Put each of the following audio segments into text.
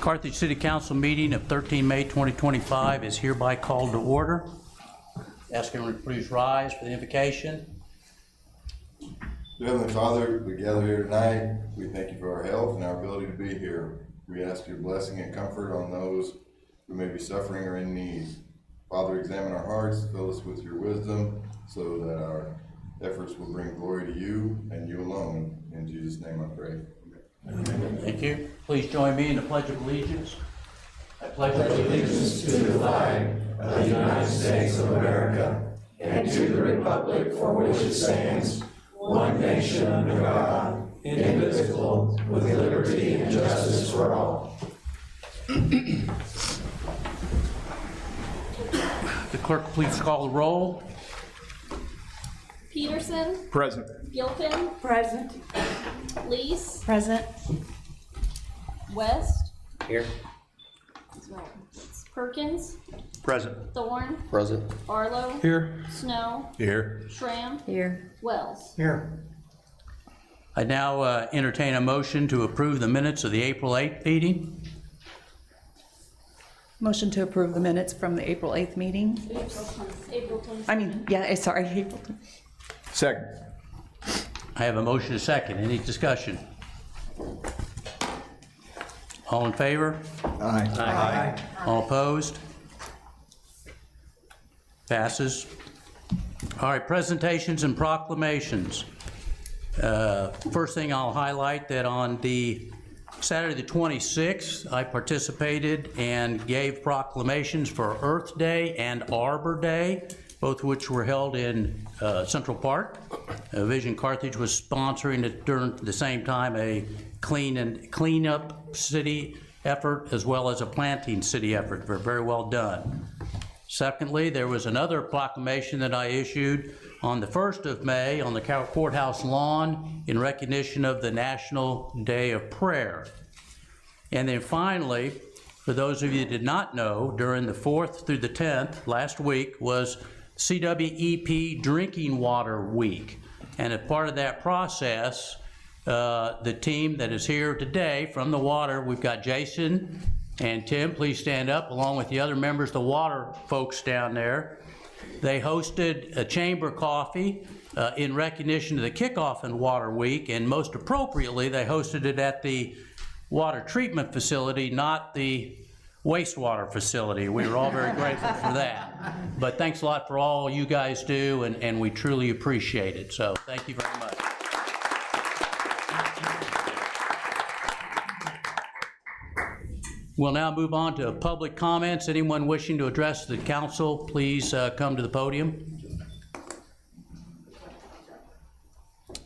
Carthage City Council meeting of 13 May 2025 is hereby called to order. Ask everyone to please rise for the invocation. Dear Heavenly Father, we gather here tonight. We thank you for our health and our ability to be here. We ask your blessing and comfort on those who may be suffering or in need. Father, examine our hearts, fill us with your wisdom so that our efforts will bring glory to you and you alone. In Jesus' name I pray. Amen. Thank you. Please join me in the Pledge of Allegiance. I pledge allegiance to the flag of the United States of America and to the republic for which it stands, one nation under God, indivisible, with liberty and justice for all. The clerk please call the roll. Peterson. Present. Gilpin. Present. Lease. Present. West. Here. Perkins. Present. Thorne. Present. Barlow. Here. Snow. Here. Schramm. Here. Wells. Here. I now entertain a motion to approve the minutes of the April 8th meeting. Motion to approve the minutes from the April 8th meeting. April 20th. Sorry, April 10th. Second. I have a motion and a second. Any discussion? All in favor? Aye. Aye. All opposed? Passes. All right, presentations and proclamations. First thing I'll highlight that on the Saturday the 26th, I participated and gave proclamations for Earth Day and Arbor Day, both of which were held in Central Park. Vision Carthage was sponsoring it during the same time a cleanup city effort as well as a planting city effort. Very well done. Secondly, there was another proclamation that I issued on the 1st of May on the courthouse lawn in recognition of the National Day of Prayer. And then finally, for those of you that did not know, during the 4th through the 10th, last week, was CWEP Drinking Water Week. And as part of that process, the team that is here today from the water, we've got Jason and Tim, please stand up, along with the other members, the water folks down there. They hosted a chamber coffee in recognition of the kickoff in Water Week, and most appropriately, they hosted it at the water treatment facility, not the wastewater facility. We were all very grateful for that. But thanks a lot for all you guys do, and we truly appreciate it. So thank you very much. We'll now move on to public comments. Anyone wishing to address the council, please come to the podium.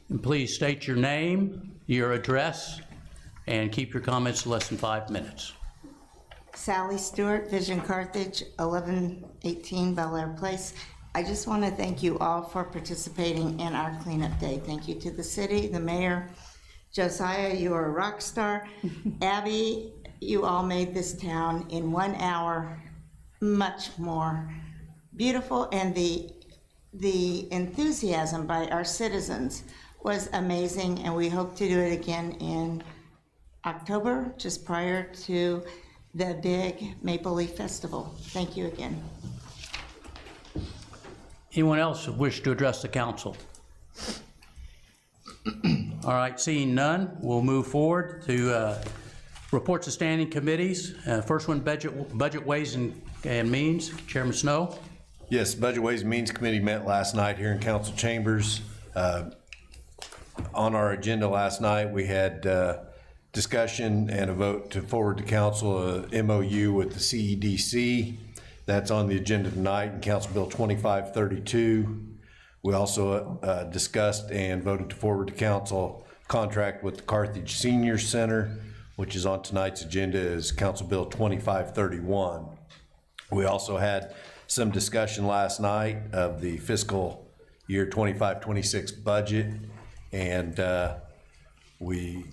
And please state your name, your address, and keep your comments to less than 5 minutes. Sally Stewart, Vision Carthage, 1118 Bel Air Place. I just want to thank you all for participating in our cleanup day. Thank you to the city, the mayor. Josiah, you are a rock star. Abby, you all made this town in 1 hour much more beautiful, and the enthusiasm by our citizens was amazing, and we hope to do it again in October, just prior to the big Maple Leaf Festival. Thank you again. Anyone else wish to address the council? All right, seeing none, we'll move forward to reports of standing committees. First one, Budget Ways and Means. Chairman Snow. Yes, Budget Ways and Means Committee met last night here in council chambers. On our agenda last night, we had discussion and a vote to forward to council a MOU with the CEDC. That's on the agenda tonight in Council Bill 2532. We also discussed and voted to forward to council contract with the Carthage Senior Center, which is on tonight's agenda as Council Bill 2531. We also had some discussion last night of the fiscal year 25-26 budget, and we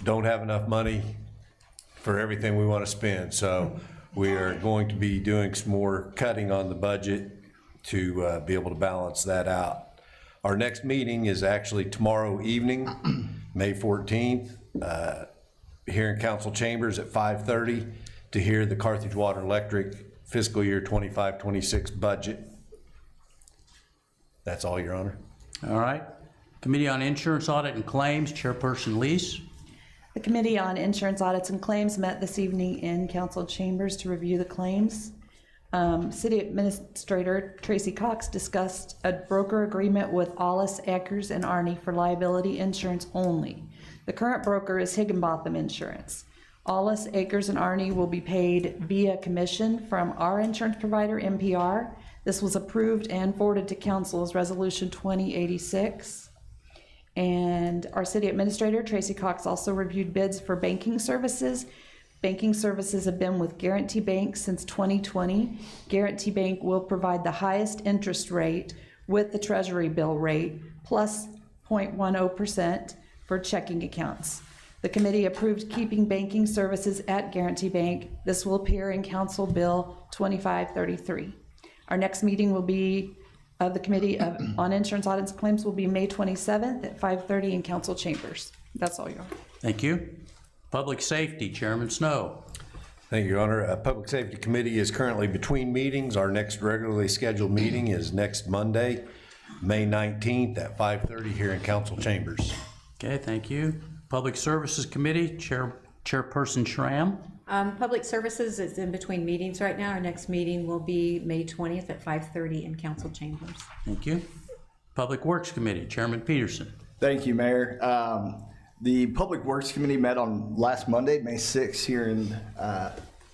don't have enough money for everything we want to spend. So we are going to be doing some more cutting on the budget to be able to balance that out. Our next meeting is actually tomorrow evening, May 14th. here in council chambers at 5:30 to hear the Carthage Water Electric fiscal year 25-26 budget. That's all, Your Honor. All right. Committee on Insurance Audit and Claims, Chairperson Lees. The Committee on Insurance Audits and Claims met this evening in council chambers to review the claims. City Administrator Tracy Cox discussed a broker agreement with Allis, Eckers, and Arney for liability insurance only. The current broker is Higginbotham Insurance. Allis, Eckers, and Arney will be paid via commission from our insurance provider, NPR. This was approved and forwarded to council as Resolution 2086. And our City Administrator Tracy Cox also reviewed bids for banking services. Banking services have been with Guarantee Bank since 2020. Guarantee Bank will provide the highest interest rate with the Treasury bill rate plus 0.10% for checking accounts. The committee approved keeping banking services at Guarantee Bank. This will appear in Council Bill 2533. Our next meeting will be of the Committee on Insurance Audits and Claims will be May 27th at 5:30 in council chambers. That's all, Your Honor. Thank you. Public Safety, Chairman Snow. Thank you, Your Honor. Public Safety Committee is currently between meetings. Our next regularly scheduled meeting is next Monday, May 19th at 5:30 here in council chambers. Okay, thank you. Public Services Committee, Chairperson Schramm. Public Services is in between meetings right now. Our next meeting will be May 20th at 5:30 in council chambers. Thank you. Public Works Committee, Chairman Peterson. Thank you, Mayor. The Public Works Committee met on last Monday, May 6th, here in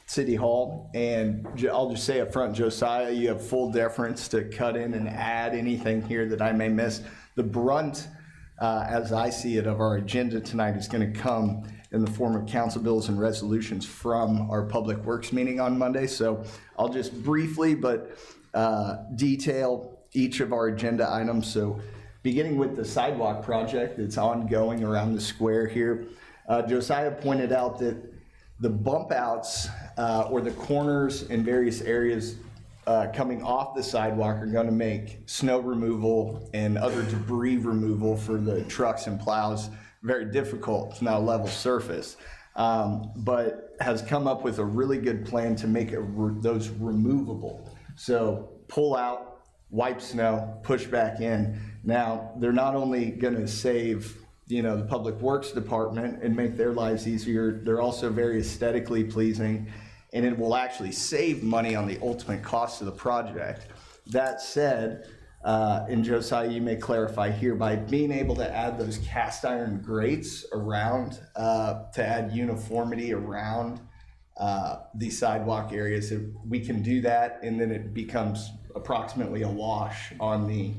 City Hall. And I'll just say up front, Josiah, you have full deference to cut in and add anything here that I may miss. The brunt, as I see it, of our agenda tonight is going to come in the form of council bills and resolutions from our Public Works meeting on Monday. So I'll just briefly but detail each of our agenda items. So beginning with the sidewalk project that's ongoing around the square here, Josiah pointed out that the bump outs or the corners in various areas coming off the sidewalk are going to make snow removal and other debris removal for the trucks and plows very difficult. It's now a level surface, but has come up with a really good plan to make those removable. So pull out, wipe snow, push back in. Now, they're not only going to save, the Public Works Department and make their lives easier, they're also very aesthetically pleasing, and it will actually save money on the ultimate cost of the project. That said, and Josiah, you may clarify here, by being able to add those cast iron grates around to add uniformity around the sidewalk areas, we can do that, and then it becomes approximately a wash on the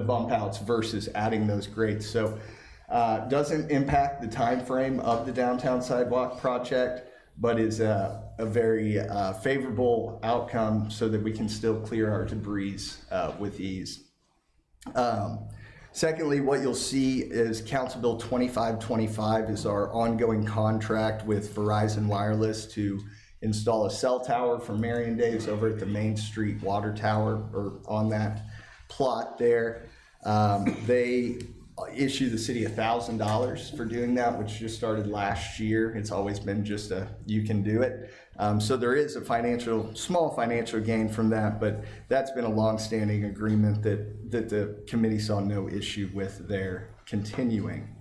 bump outs versus adding those grates. So doesn't impact the time frame of the downtown sidewalk project, but is a very favorable outcome so that we can still clear our debris with ease. Secondly, what you'll see is Council Bill 2525 is our ongoing contract with Verizon Wireless to install a cell tower for Marion Days over at the Main Street Water Tower, or on that plot there. They issue the city $1,000 for doing that, which just started last year. It's always been just you can do it. So there is a small financial gain from that, but that's been a longstanding agreement that the committee saw no issue with their continuing.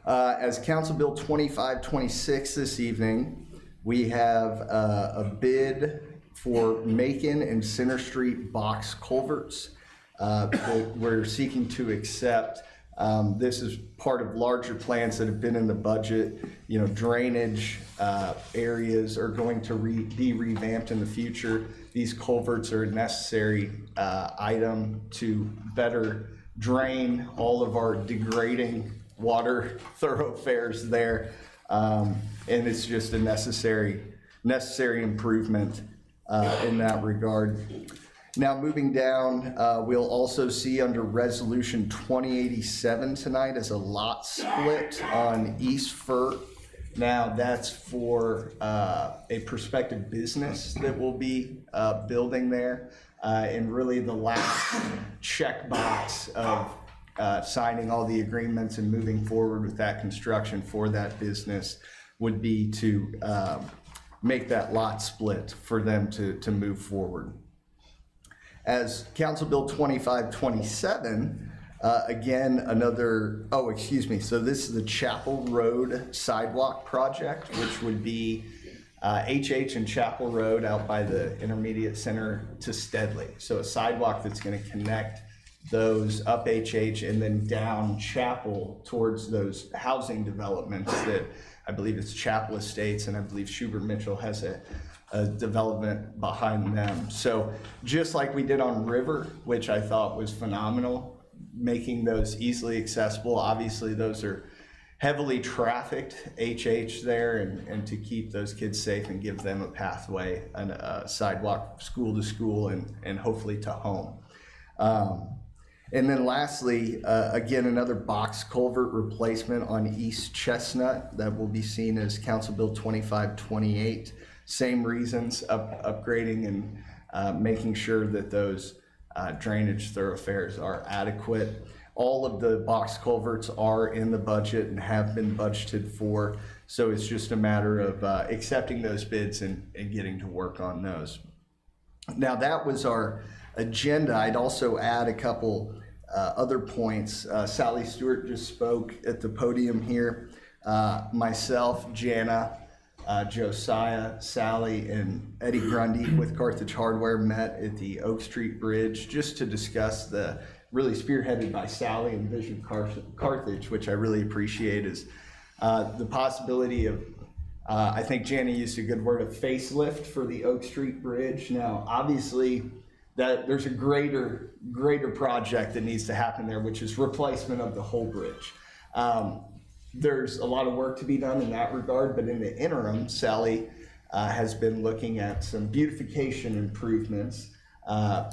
As Council Bill 2526 this evening, we have a bid for Macon and Center Street box culverts that we're seeking to accept. This is part of larger plans that have been in the budget. Drainage areas are going to be revamped in the future. These culverts are a necessary item to better drain all of our degrading water thoroughfares there. And it's just a necessary improvement in that regard. Now, moving down, we'll also see under Resolution 2087 tonight is a lot split on East Fir. Now, that's for a prospective business that will be building there. And really the last checkbox of signing all the agreements and moving forward with that construction for that business would be to make that lot split for them to move forward. As Council Bill 2527, again, so this is the Chapel Road Sidewalk Project, which would be HH and Chapel Road out by the Intermediate Center to Steadley. So a sidewalk that's gonna connect those up HH and then down Chapel towards those housing developments that I believe it's Chapel Estates, and I believe Schubert Mitchell has a development behind them. So just like we did on River, which I thought was phenomenal, making those easily accessible. Obviously, those are heavily trafficked HH there, and to keep those kids safe and give them a pathway and a sidewalk school to school and hopefully to home. And then lastly, again, another box culvert replacement on East Chestnut that will be seen as Council Bill 2528. Same reasons, upgrading and making sure that those drainage thoroughfares are adequate. All of the box culverts are in the budget and have been budgeted for, so it's just a matter of accepting those bids and getting to work on those. Now that was our agenda. I'd also add a couple other points. Sally Stewart just spoke at the podium here. Myself, Jana, Josiah, Sally, and Eddie Grundy with Carthage Hardware met at the Oak Street Bridge just to discuss really spearheaded by Sally and Vision Carthage, which I really appreciate, is the possibility of, I think Jana used a good word, of facelift for the Oak Street Bridge. Now, obviously, that there's a greater project that needs to happen there, which is replacement of the whole bridge. There's a lot of work to be done in that regard, but in the interim, Sally has been looking at some beautification improvements, a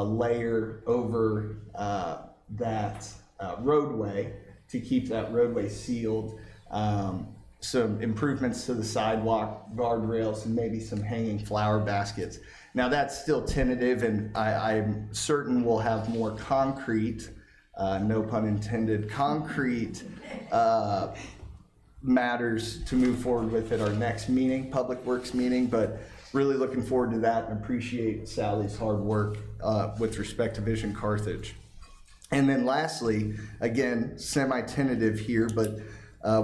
layer over that roadway to keep that roadway sealed, some improvements to the sidewalk, guardrails, and maybe some hanging flower baskets. Now that's still tentative, and I'm certain we'll have more concrete, no pun intended, concrete matters to move forward with at our next meeting, Public Works meeting, but really looking forward to that and appreciate Sally's hard work with respect to Vision Carthage. And then lastly, again, semi-tentative here, but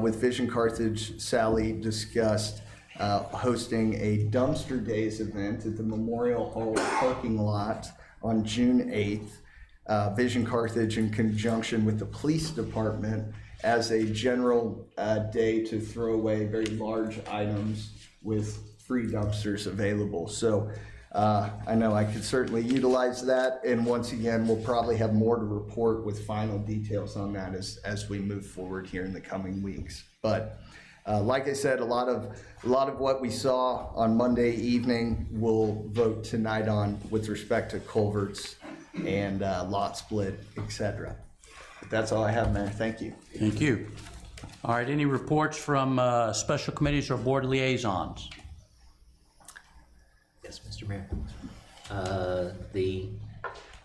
with Vision Carthage, Sally discussed hosting a Dumpster Days event at the Memorial Hall parking lot on June 8th. Vision Carthage, in conjunction with the police department, as a general day to throw away very large items with free dumpsters available. So I know I could certainly utilize that, and once again, we'll probably have more to report with final details on that as we move forward here in the coming weeks. But like I said, a lot of what we saw on Monday evening we'll vote tonight on with respect to culverts and lot split, etc. But that's all I have, Mayor. Thank you. Thank you. All right, any reports from special committees or board liaisons? Yes, Mr. Mayor. The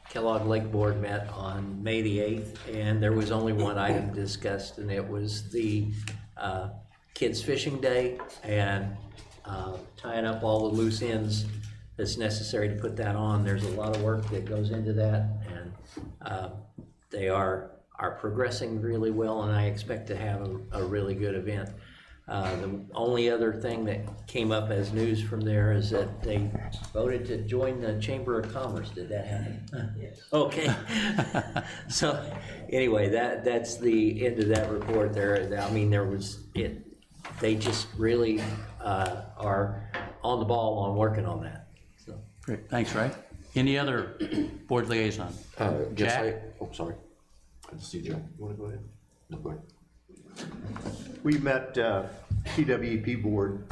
Kellogg Lake Board met on May the 8th, and there was only one item discussed, and it was the Kids Fishing Day and tying up all the loose ends that's necessary to put that on. There's a lot of work that goes into that, and they are progressing really well, and I expect to have a really good event. The only other thing that came up as news from there is that they voted to join the Chamber of Commerce. Did that happen? Yes. Okay. So anyway, that's the end of that report there. I mean, they just really are on the ball on working on that. So. Great, thanks, Ray. Any other board liaison? Jack? Sorry. I just see Jack. You want to go ahead? No, go ahead. We met TWEP board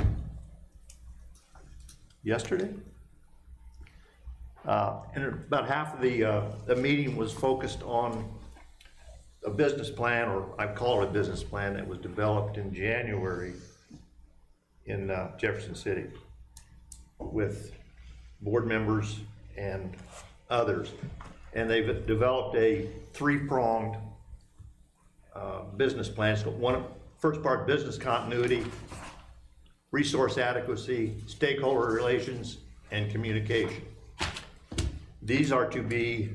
yesterday. And about half of the meeting was focused on a business plan, or I call it a business plan, that was developed in January in Jefferson City with board members and others. And they've developed a three-pronged business plans. First part, business continuity, resource adequacy, stakeholder relations, and communication. These are to be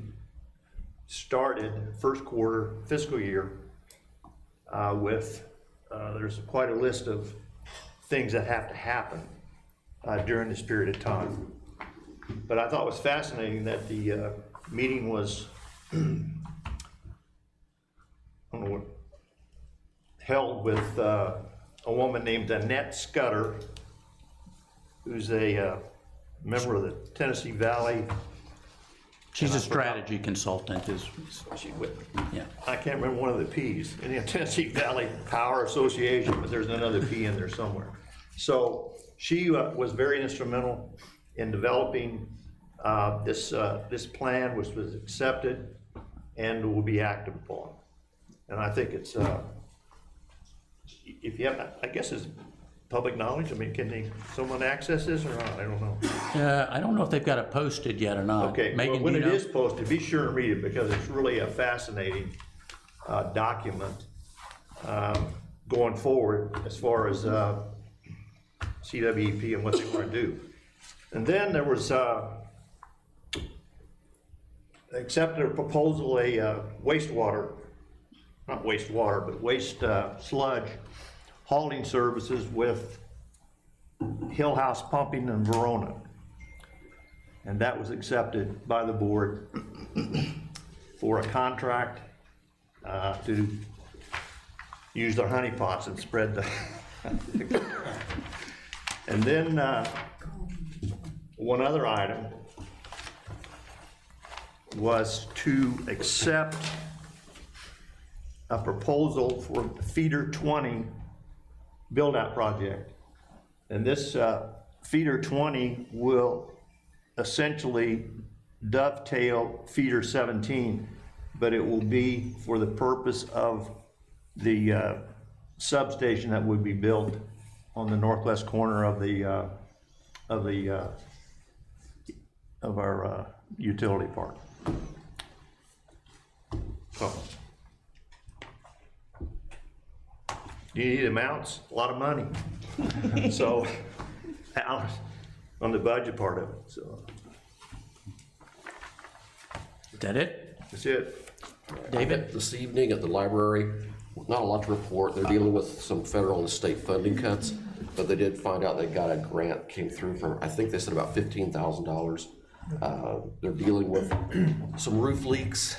started first quarter fiscal year there's quite a list of things that have to happen during this period of time. But I thought it was fascinating that the meeting was held with a woman named Annette Scudder, who's a member of the Tennessee Valley. She's a strategy consultant, yeah. I can't remember one of the P's, in the Tennessee Valley Power Association, but there's another P in there somewhere. So she was very instrumental in developing this plan, which was accepted and will be acted upon. And I think it's, if you have, I guess it's public knowledge. I mean, can someone access this or not? I don't know. I don't know if they've got it posted yet or not. Okay, Megan, well, when do you it know? is posted, be sure and read it because it's really a fascinating document going forward as far as CWEP and what they want to do. And then there was accepted a proposal, wastewater, not wastewater, but waste sludge hauling services with Hill House Pumping in Verona. And that was accepted by the board for a contract to use their honey pots and spread the. And then one other item was to accept a proposal for Feeder 20 build-out project. And this Feeder 20 will essentially dovetail Feeder 17, but it will be for the purpose of the substation that would be built on the northwest corner of our utility park. So, you need amounts, a lot of money. So, on the budget part of it, so. Is that it? That's it. David? This evening at the library, not a lot to report. They're dealing with some federal and state funding cuts, but they did find out they got a grant came through from, I think they said about $15,000. They're dealing with some roof leaks,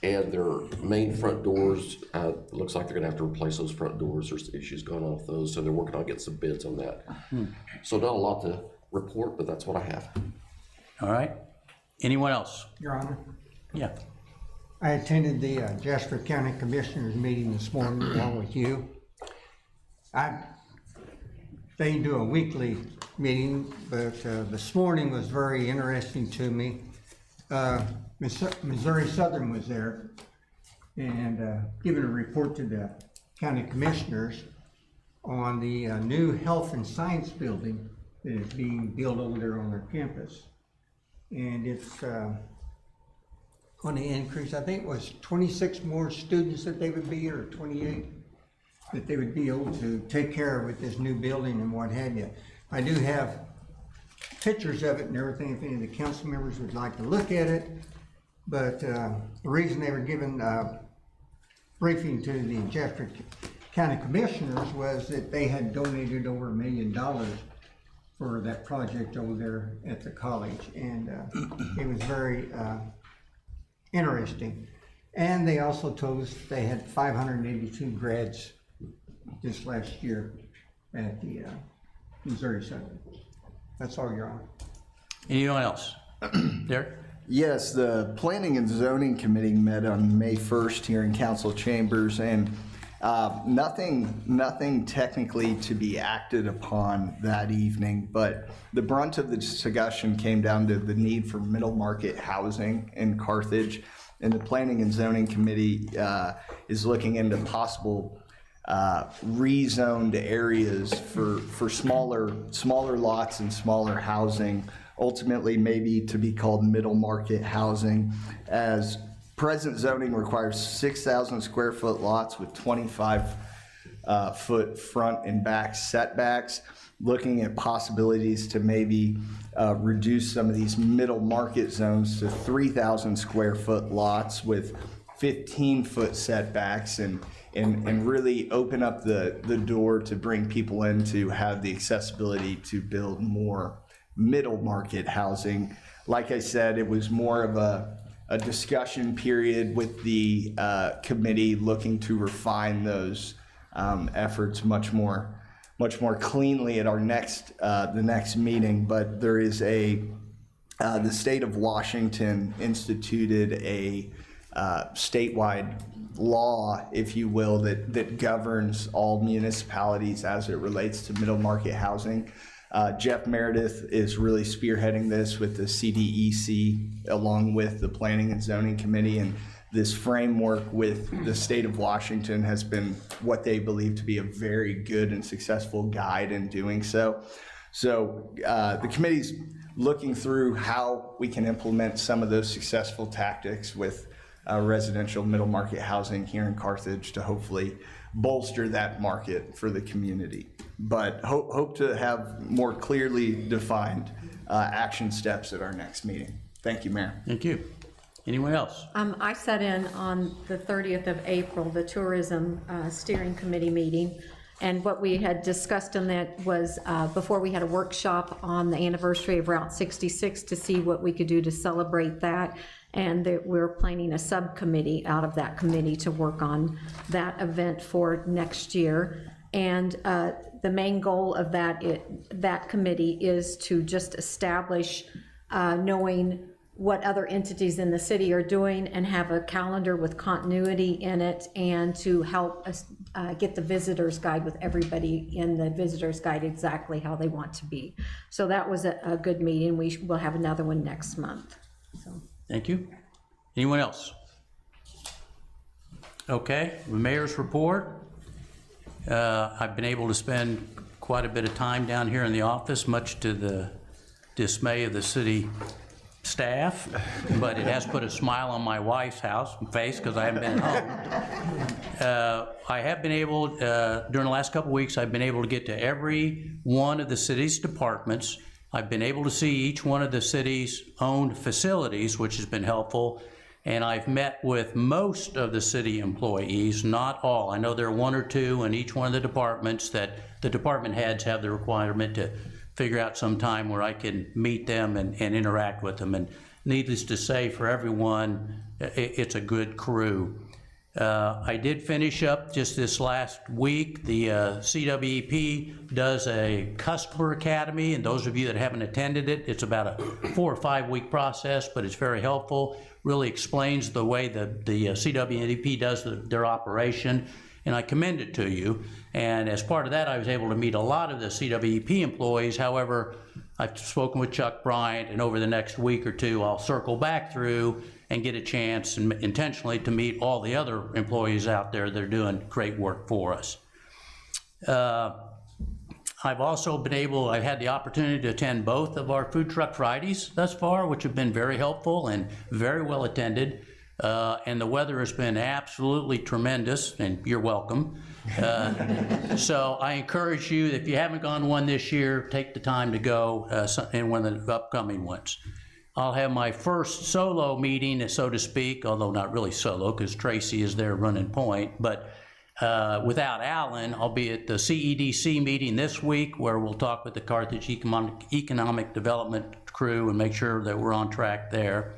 and their main front doors, looks like they're gonna have to replace those front doors. There's issues going on with those, so they're working on getting some bids on that. So not a lot to report, but that's what I have. All right. Anyone else? Your Honor, Yeah. I attended the Jasper County Commissioners meeting this morning along with you. They do a weekly meeting, but this morning was very interesting to me. Missouri Southern was there and giving a report to the county commissioners on the new health and science building that is being built over there on their campus. And it's going to increase, I think it was 26 more students that they would be, or 28, that they would be able to take care of with this new building and what have you. I do have pictures of it and everything, if any of the council members would like to look at it. But the reason they were given briefing to the Jasper County Commissioners was that they had donated over $1 million for that project over there at the college. And it was very interesting. And they also told us they had 582 grads this last year at the Missouri Southern. That's all, Your Honor. Anyone else? Derek? Yes, the Planning and Zoning Committee met on May 1st here in council chambers, and nothing technically to be acted upon that evening, but the brunt of the discussion came down to the need for middle market housing in Carthage. And the Planning and Zoning Committee is looking into possible rezoned areas for smaller lots and smaller housing, ultimately maybe to be called middle market housing, as present zoning requires 6,000 square foot lots with 25 foot front and back setbacks. Looking at possibilities to maybe reduce some of these middle market zones to 3,000 square foot lots with 15-foot setbacks and really open up the door to bring people in to have the accessibility to build more middle market housing. Like I said, it was more of a discussion period with the committee looking to refine those efforts much more cleanly at our the next meeting. But there is the state of Washington instituted a statewide law, if you will, that governs all municipalities as it relates to middle market housing. Jeff Meredith is really spearheading this with the CDEC along with the Planning and Zoning Committee, and this framework with the state of Washington has been what they believe to be a very good and successful guide in doing so. So the committee's looking through how we can implement some of those successful tactics with residential middle market housing here in Carthage to hopefully bolster that market for the community. But hope to have more clearly defined action steps at our next meeting. Thank you, Mayor. Thank you. Anyone else? I sat in on the 30th of April, the Tourism Steering Committee meeting, and what we had discussed on that was before we had a workshop on the anniversary of Route 66 to see what we could do to celebrate that, and that we're planning a subcommittee out of that committee to work on that event for next year. And the main goal of that committee is to just establish knowing what other entities in the city are doing and have a calendar with continuity in it, and to help us get the visitor's guide with everybody in the visitor's guide exactly how they want to be. So that was a good meeting. We will have another one next month. So. Thank you. Anyone else? Okay, the mayor's report. I've been able to spend quite a bit of time down here in the office, much to the dismay of the city staff, but it has put a smile on my wife's face because I haven't been home. I have been able, during the last couple of weeks, I've been able to get to every one of the city's departments. I've been able to see each one of the city's owned facilities, which has been helpful, and I've met with most of the city employees, not all. I know there are one or two in each one of the departments that the department heads have the requirement to figure out some time where I can meet them and interact with them. And needless to say, for everyone, it's a good crew. I did finish up just this last week. The CWEP does a customer academy, and those of you that haven't attended it, it's about a 4 or 5 week process, but it's very helpful. Really explains the way the CWEP does their operation, and I commend it to you. And as part of that, I was able to meet a lot of the CWEP employees. However, I've spoken with Chuck Bryant, and over the next week or two, I'll circle back through and get a chance and intentionally to meet all the other employees out there that are doing great work for us. I've also I've had the opportunity to attend both of our Food Truck Fridays thus far, which have been very helpful and very well attended. And the weather has been absolutely tremendous, and you're welcome. So I encourage you, if you haven't gone to one this year, take the time to go in one of the upcoming ones. I'll have my first solo meeting, so to speak, although not really solo because Tracy is there running point, but without Alan, I'll be at the CEDC meeting this week where we'll talk with the Carthage Economic Development crew and make sure that we're on track there.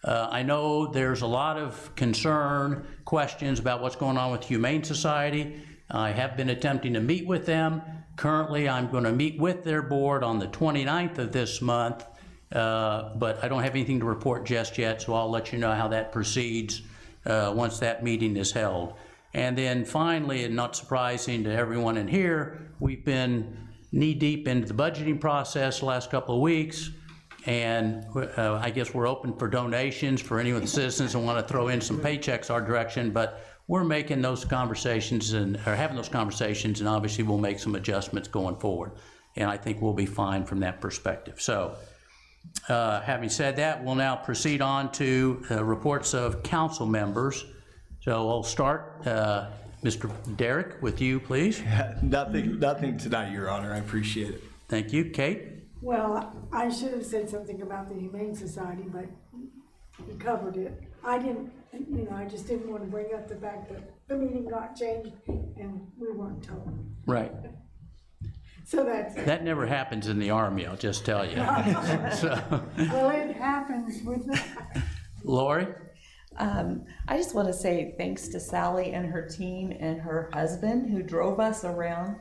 I know there's a lot of concern, questions about what's going on with Humane Society. I have been attempting to meet with them. Currently, I'm going to meet with their board on the 29th of this month, but I don't have anything to report just yet, so I'll let you know how that proceeds once that meeting is held. And then finally, and not surprising to everyone in here, we've been knee-deep into the budgeting process the last couple of weeks. And I guess we're open for donations for any of the citizens who want to throw in some paychecks our direction, but we're making those conversations or having those conversations, and obviously we'll make some adjustments going forward. And I think we'll be fine from that perspective. So Having said that, we'll now proceed on to reports of council members. So we'll start, Mr. Derrick, with you, please. Nothing tonight, Your Honor. I appreciate it. Thank you. Kate? Well, I should have said something about the Humane Society, but you covered it. I didn't, I just didn't want to bring up the fact that the meeting got changed and we weren't told. Right. So that's, That never happens in the Army, I'll just tell you. So, well, it happens with that. Lori? I just want to say thanks to Sally and her team and her husband who drove us around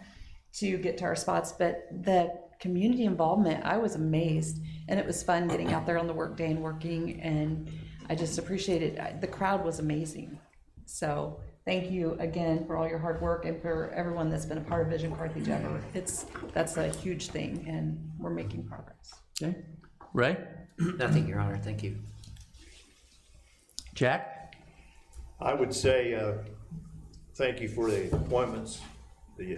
to get to our spots, but the community involvement, I was amazed, and it was fun getting out there on the work day and working, and I just appreciated, the crowd was amazing. So thank you again for all your hard work and for everyone that's been a part of Vision Carthage ever. That's a huge thing, and we're making progress. Okay. Ray? Nothing, Your Honor, thank you. Jack? I would say, thank you for the appointments, the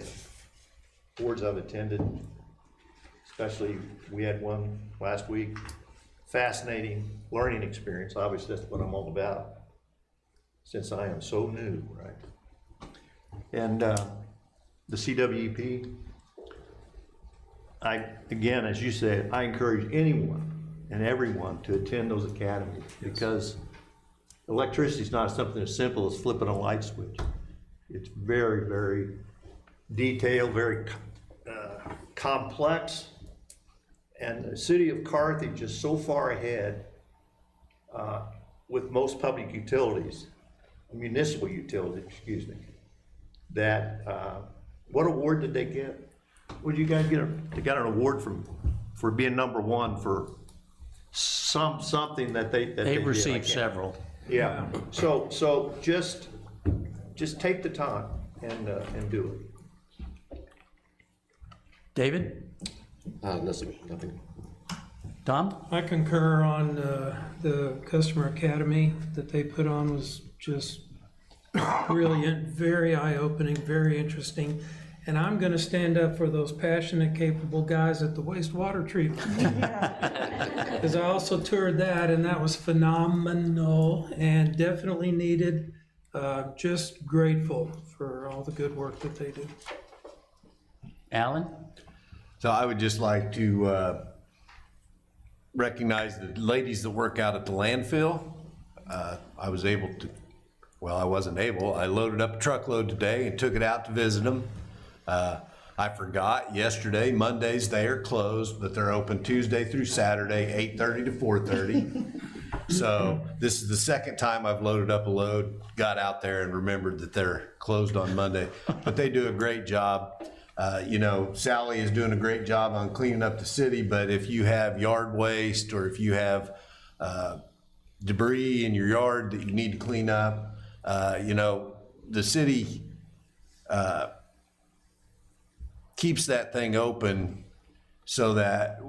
boards I've attended, especially, we had one last week, fascinating learning experience. Obviously, that's what I'm all about, since I am so new, right? And the CWEP, again, as you said, I encourage anyone and everyone to attend those academies, because electricity is not something as simple as flipping a light switch. It's very, very detailed, very complex, and the city of Carthage is so far ahead with most public utilities, municipal utilities, excuse me, that, what award did they get? What did you guys get? They got an award for being #1 for something that they did. They've received several. Yeah, so just take the time and do it. David? Nothing. Tom? I concur on the Customer Academy that they put on was just brilliant, very eye-opening, very interesting. And I'm gonna stand up for those passionate, capable guys at the wastewater treatment. Because I also toured that, and that was phenomenal and definitely needed. Just grateful for all the good work that they do. Alan? So I would just like to recognize the ladies that work out at the landfill. I was able to, well, I wasn't able. I loaded up a truckload today and took it out to visit them. I forgot yesterday, Mondays they are closed, but they're open Tuesday through Saturday, 8:30 to 4:30. So this is the second time I've loaded up a load, got out there and remembered that they're closed on Monday, but they do a great job. Sally is doing a great job on cleaning up the city, but if you have yard waste or if you have debris in your yard that you need to clean up, the city keeps that thing open so that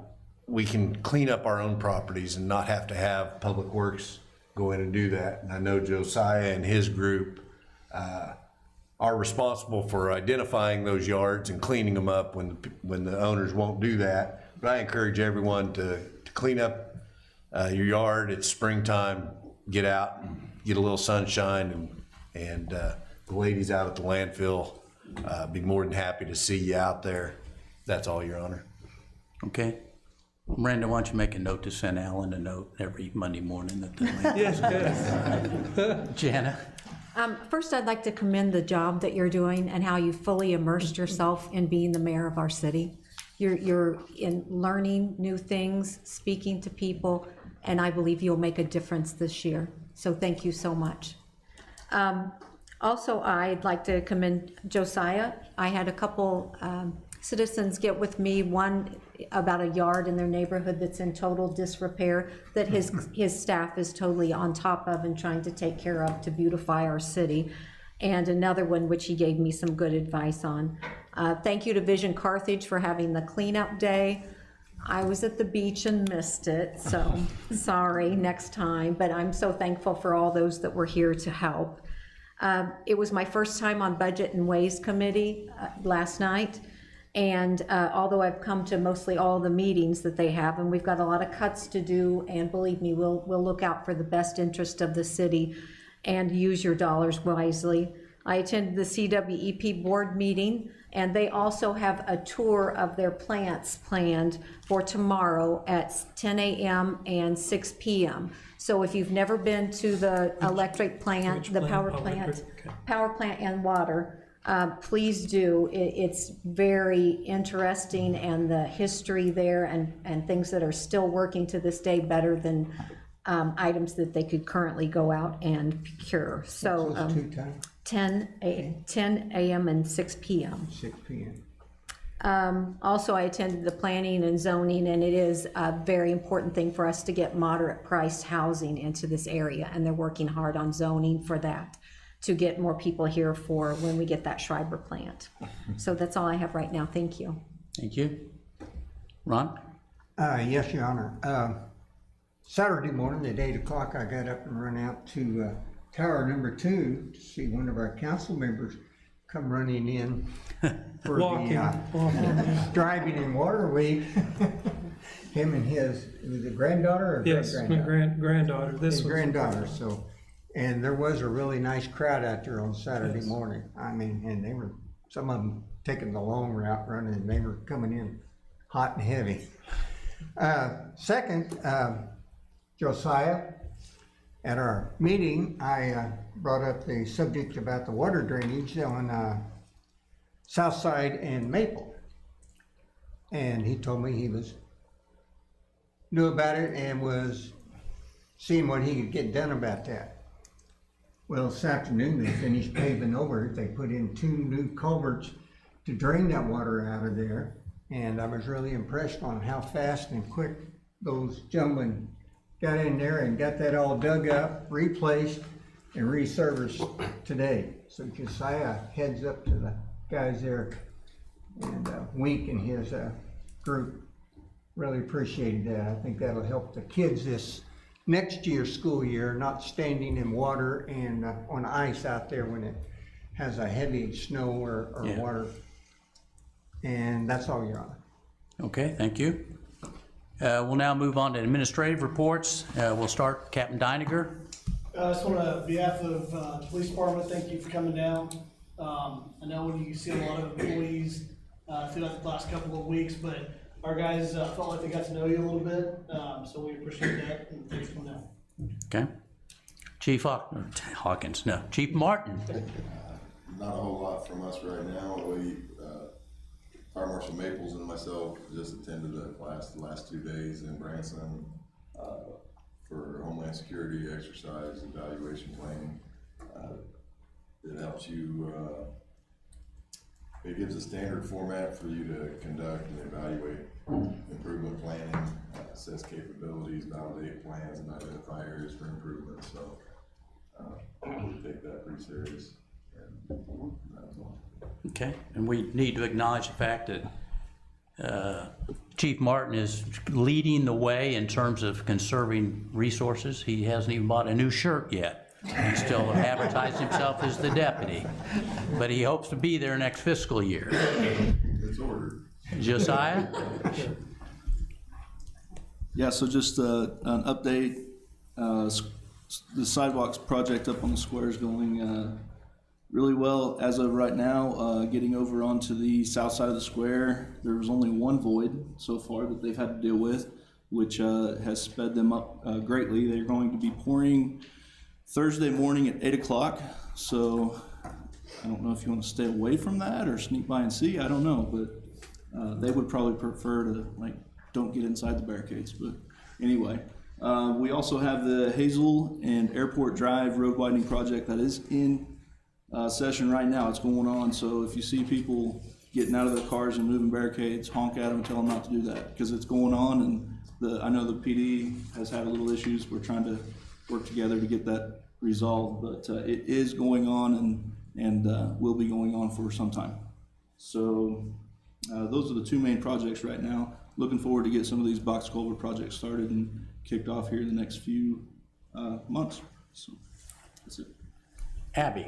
we can clean up our own properties and not have to have Public Works go in and do that. And I know Josiah and his group are responsible for identifying those yards and cleaning them up when the owners won't do that. But I encourage everyone to clean up your yard. It's springtime. Get out and get a little sunshine, and the ladies out at the landfill be more than happy to see you out there. That's all, Your Honor. Okay. Miranda, why don't you make a note to send Alan a note every Monday morning at the landfill? Yes, Jana? First, I'd like to commend the job that you're doing and how you fully immersed yourself in being the mayor of our city. You're in learning new things, speaking to people, and I believe you'll make a difference this year. So thank you so much. Also, I'd like to commend Josiah. I had a couple citizens get with me, one about a yard in their neighborhood that's in total disrepair, that his staff is totally on top of and trying to take care of to beautify our city. And another one which he gave me some good advice on. Thank you to Vision Carthage for having the cleanup day. I was at the beach and missed it, so sorry, next time. But I'm so thankful for all those that were here to help. It was my first time on Budget and Ways Committee last night, And although I've come to mostly all the meetings that they have, and we've got a lot of cuts to do, and believe me, we'll look out for the best interest of the city and use your dollars wisely. I attended the CWEP board meeting, and they also have a tour of their plants planned for tomorrow at 10 a.m. and 6 p.m. So if you've never been to the electric plant, the power plant, power plant and water, please do. It's very interesting, and the history there and things that are still working to this day better than items that they could currently go out and procure. So What's those two times? 10 a.m. and 6 p.m. 6 p.m. Also, I attended the planning and zoning, and it is a very important thing for us to get moderate priced housing into this area, and they're working hard on zoning for that, to get more people here for when we get that Schreiber plant. So that's all I have right now. Thank you. Thank you. Ron? Yes, Your Honor. Saturday morning at 8 o'clock, I got up and run out to tower number 2 to see one of our council members come running in for the driving in Water Week. Him and his, was it granddaughter or Yes, my granddaughter. This his was granddaughter. So, and there was a really nice crowd out there on Saturday morning. I mean, and they were, some of them taking the long route running, and they were coming in hot and heavy. Second, Josiah, at our meeting, I brought up the subject about the water drainage on South Side and Maple. And he told me he knew about it and was seeing what he could get done about that. Well, this afternoon they finished paving over it. They put in 2 new culverts to drain that water out of there. And I was really impressed on how fast and quick those gentlemen got in there and got that all dug up, replaced, and resurfaced today. So Josiah heads up to the guys there, and Wink and his group really appreciated that. I think that'll help the kids this next year's school year, not standing in water and on ice out there when it has a heavy snow or water. And that's all, Your Honor. Okay, thank you. We'll now move on to administrative reports. We'll start Captain Deininger. I just want to, on behalf of the police department, thank you for coming down. I know you see a lot of employees throughout the last couple of weeks, but our guys felt like they got to know you a little bit, so we appreciate that, and thanks for coming down. Okay. Chief Hawkins, no, Chief Martin. Not a whole lot from us right now. Fire Marshal Maples and myself just attended a class the last 2 days in Branson for Homeland Security exercise evaluation planning. It helps you, it gives a standard format for you to conduct and evaluate improvement planning, assess capabilities, validate plans, and identify areas for improvement. So we take that pretty serious. And that's all. Okay, and we need to acknowledge the fact that Chief Martin is leading the way in terms of conserving resources. He hasn't even bought a new shirt yet. He's still advertised himself as the deputy, but he hopes to be there next fiscal year. It's ordered. Josiah? Yeah, so just an update. The sidewalks project up on the square is going really well as of right now. Getting over onto the south side of the square, there was only one void so far that they've had to deal with, which has sped them up greatly. They're going to be pouring Thursday morning at 8 o'clock. So I don't know if you want to stay away from that or sneak by and see. I don't know, but they would probably prefer to don't get inside the barricades. But anyway, we also have the Hazel and Airport Drive road widening project that is in session right now. It's going on. So if you see people getting out of their cars and moving barricades, honk at them and tell them not to do that, because it's going on. And I know the PD has had a little issues. We're trying to work together to get that resolved, but it is going on and will be going on for some time. So those are the 2 main projects right now. Looking forward to get some of these box culvert projects started and kicked off here in the next few months. So that's it. Abby.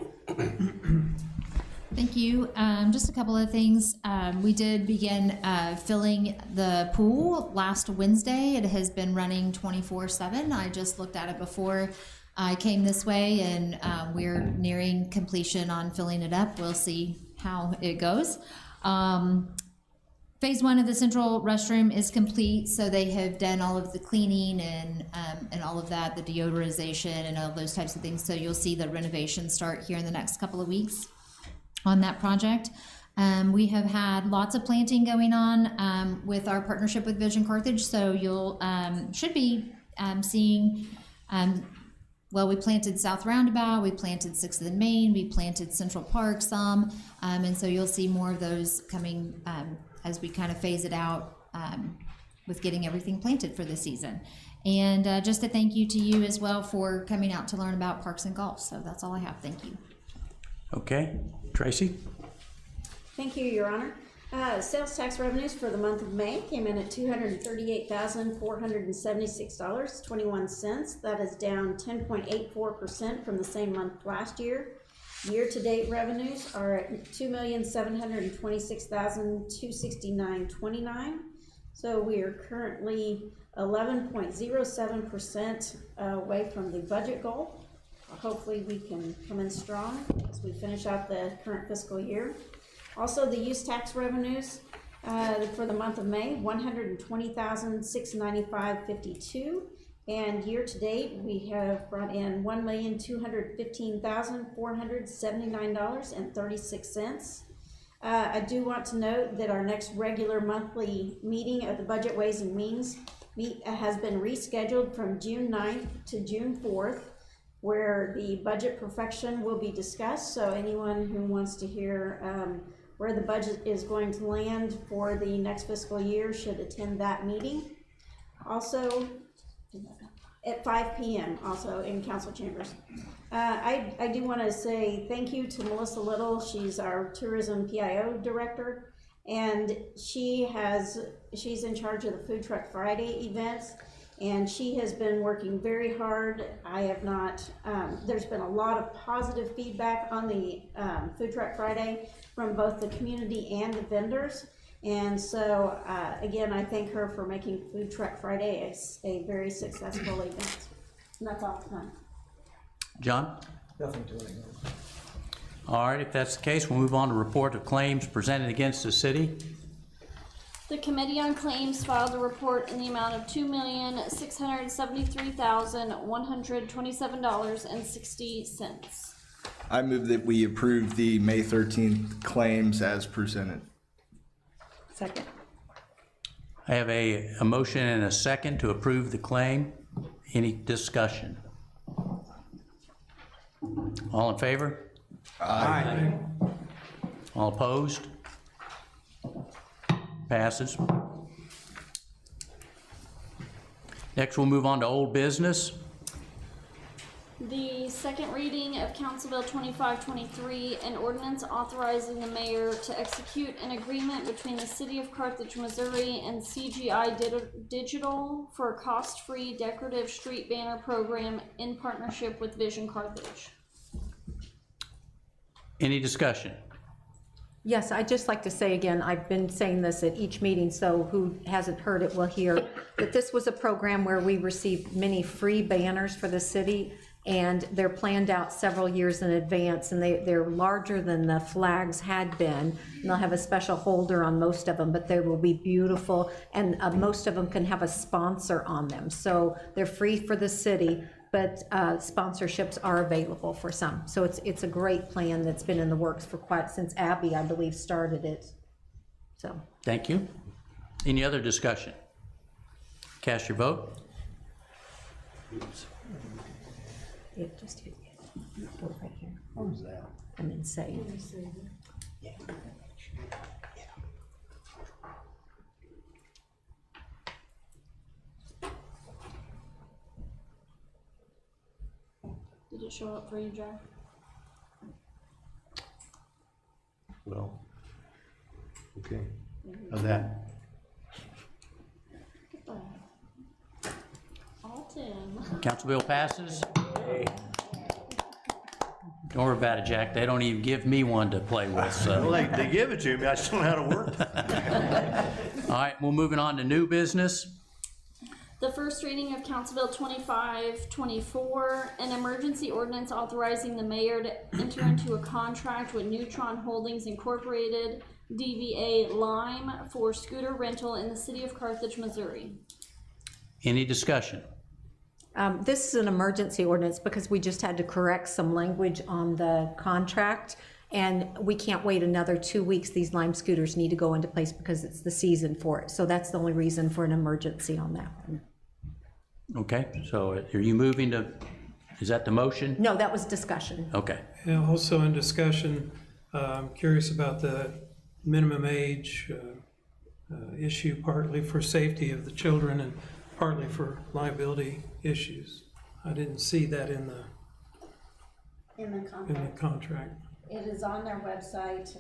Thank you. Just a couple of things. We did begin filling the pool last Wednesday. It has been running 24/7. I just looked at it before I came this way, and we're nearing completion on filling it up. We'll see how it goes. Phase 1 of the central restroom is complete, so they have done all of the cleaning and all of that, the deodorization and all those types of things. So you'll see the renovation start here in the next couple of weeks on that project. We have had lots of planting going on with our partnership with Vision Carthage. So you'll should be seeing. Well, we planted South Roundabout, we planted 6th and Main, we planted Central Park some, and so you'll see more of those coming as we kind of phase it out with getting everything planted for the season. And just a thank you to you as well for coming out to learn about parks and golf. So that's all I have. Thank you. Okay, Tracy? Thank you, Your Honor. Sales tax revenues for the month of May came in at $238,476.21. That is down 10.84% from the same month last year. Year-to-date revenues are at $2,726,269.29. So we are currently 11.07% away from the budget goal. Hopefully we can come in strong as we finish out the current fiscal year. Also, the use tax revenues for the month of May, $120,695.52, and year to date we have brought in $1,215,479.36. I do want to note that our next regular monthly meeting of the Budget Ways and Means has been rescheduled from June 9th to June 4th, where the budget perfection will be discussed. So anyone who wants to hear where the budget is going to land for the next fiscal year should attend that meeting. Also, at 5 p.m. also in council chambers. I do want to say thank you to Melissa Little. She's our tourism PIO director, and she's in charge of the Food Truck Friday events, and she has been working very hard. I have not, there's been a lot of positive feedback on the Food Truck Friday from both the community and the vendors. And so, again, I thank her for making Food Truck Friday a very successful event. And that's all for time. John? Nothing to it. All right, if that's the case, we'll move on to report of claims presented against the city. The Committee on Claims filed a report in the amount of $2,673,127.60. I move that we approve the May 13th claims as presented. Second. I have a motion and a second to approve the claim. Any discussion? All in favor? Aye. All opposed? Passes. Next, we'll move on to old business. The second reading of Council Bill 2523, an ordinance authorizing the mayor to execute an agreement between the City of Carthage, Missouri and CGI Digital for a cost-free decorative street banner program in partnership with Vision Carthage. Any discussion? Yes, I'd just like to say again, I've been saying this at each meeting, so who hasn't heard it will hear, that this was a program where we received many free banners for the city, and they're planned out several years in advance, and they're larger than the flags had been. And they'll have a special holder on most of them, but they will be beautiful, and most of them can have a sponsor on them. So they're free for the city, but sponsorships are available for some. So it's a great plan that's been in the works for since Abby, I believe, started it. So. Thank you. Any other discussion? Cast your vote. Just hit go right here. What was that? And then save. Yeah. Did it show up for you, Jeff? Well, okay. How's that? All 10. Council bill passes. Don't worry about it, Jack. They don't even give me one to play with, so. Well, they give it to me, I just don't know how to work it. All right, we're moving on to new business. The first reading of Council Bill 2524, an emergency ordinance authorizing the mayor to enter into a contract with Neutron Holdings Incorporated, DBA Lime, for scooter rental in the city of Carthage, Missouri. Any discussion? This is an emergency ordinance because we just had to correct some language on the contract, and we can't wait another 2 weeks. These Lime scooters need to go into place because it's the season for it. So that's the only reason for an emergency on that one. Okay, so are you moving to, is that the motion? No, that was discussion. Okay. Yeah, also in discussion, I'm curious about the minimum age issue, partly for safety of the children and partly for liability issues. I didn't see that in the contract. It is on their website.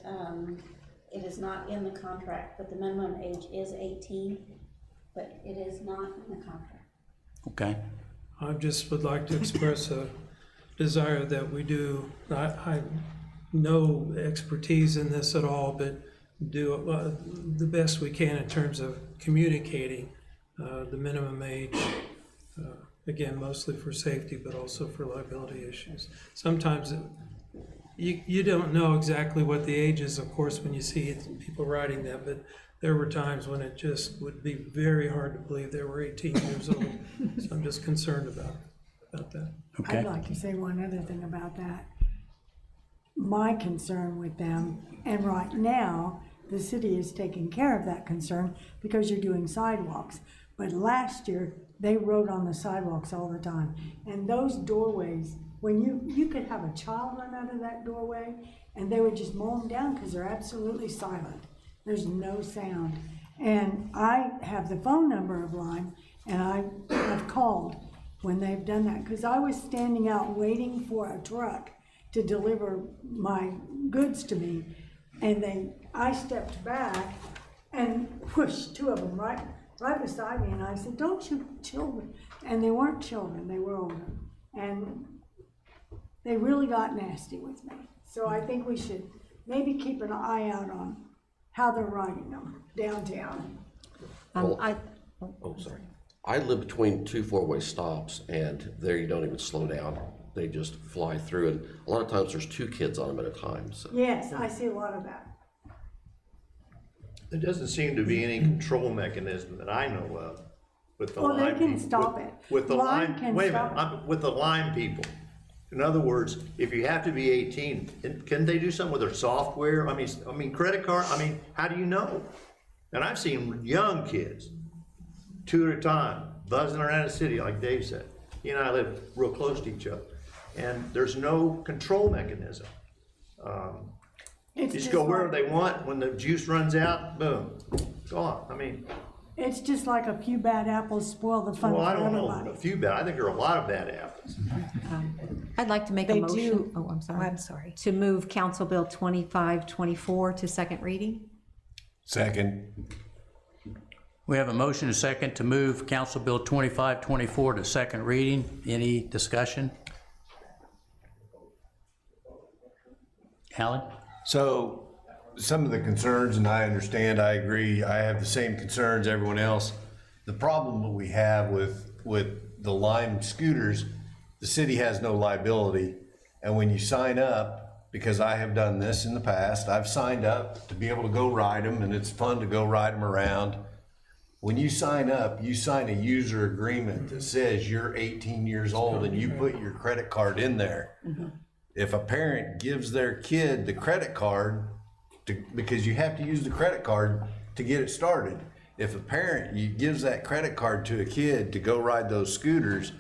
It is not in the contract, but the minimum age is 18, but it is not in the contract. Okay. I just would like to express a desire that we do, I no expertise in this at all, but do the best we can in terms of communicating the minimum age, again, mostly for safety, but also for liability issues. Sometimes you don't know exactly what the age is, of course, when you see people writing that, but there were times when it just would be very hard to believe they were 18 years old. So I'm just concerned about that. Okay. I'd like to say one other thing about that. My concern with them, and right now, the city is taking care of that concern because you're doing sidewalks. But last year, they rode on the sidewalks all the time. And those doorways, when you could have a child run out of that doorway and they would just mow them down because they're absolutely silent. There's no sound. And I have the phone number of Lime, and I have called when they've done that, because I was standing out waiting for a truck to deliver my goods to me, and I stepped back and pushed two of them right beside me, and I said, "Don't shoot children." And they weren't children, they were older. And they really got nasty with me. So I think we should maybe keep an eye out on how they're riding them downtown. Sorry. I live between two four-way stops, and there you don't even slow down. They just fly through, and a lot of times there's two kids on them at a time. So. Yes, I see a lot of that. There doesn't seem to be any control mechanism that I know of with the Lime. Well, they can people. stop it. With the Lime Lime, can wait a stop minute, with the Lime people. In other words, if you have to be 18, can they do something with their software? I mean, credit card, how do you know? And I've seen young kids, two at a time, buzzing around the city, like Dave said. He and I live real close to each other, and there's no control mechanism. You just go wherever they want. When the juice runs out, boom, gone. It's just like a few bad apples spoil the fun well, for I don't everybody. know, a few bad. I think there are a lot of bad apples. I'd like to make a They motion. do- Oh, I'm sorry. I'm sorry. To move Council Bill 2524 to second reading. Second. We have a motion and a second to move Council Bill 2524 to second reading. Any discussion? Alan? So some of the concerns, and I understand, I agree, I have the same concerns everyone else. The problem that we have with the Lime scooters, the city has no liability. And when you sign up, because I have done this in the past, I've signed up to be able to go ride them, and it's fun to go ride them around. When you sign up, you sign a user agreement that says you're 18 years old and you put your credit card in there. If a parent gives their kid the credit card, because you have to use the credit card to get it started. If a parent gives that credit card to a kid to go ride those scooters,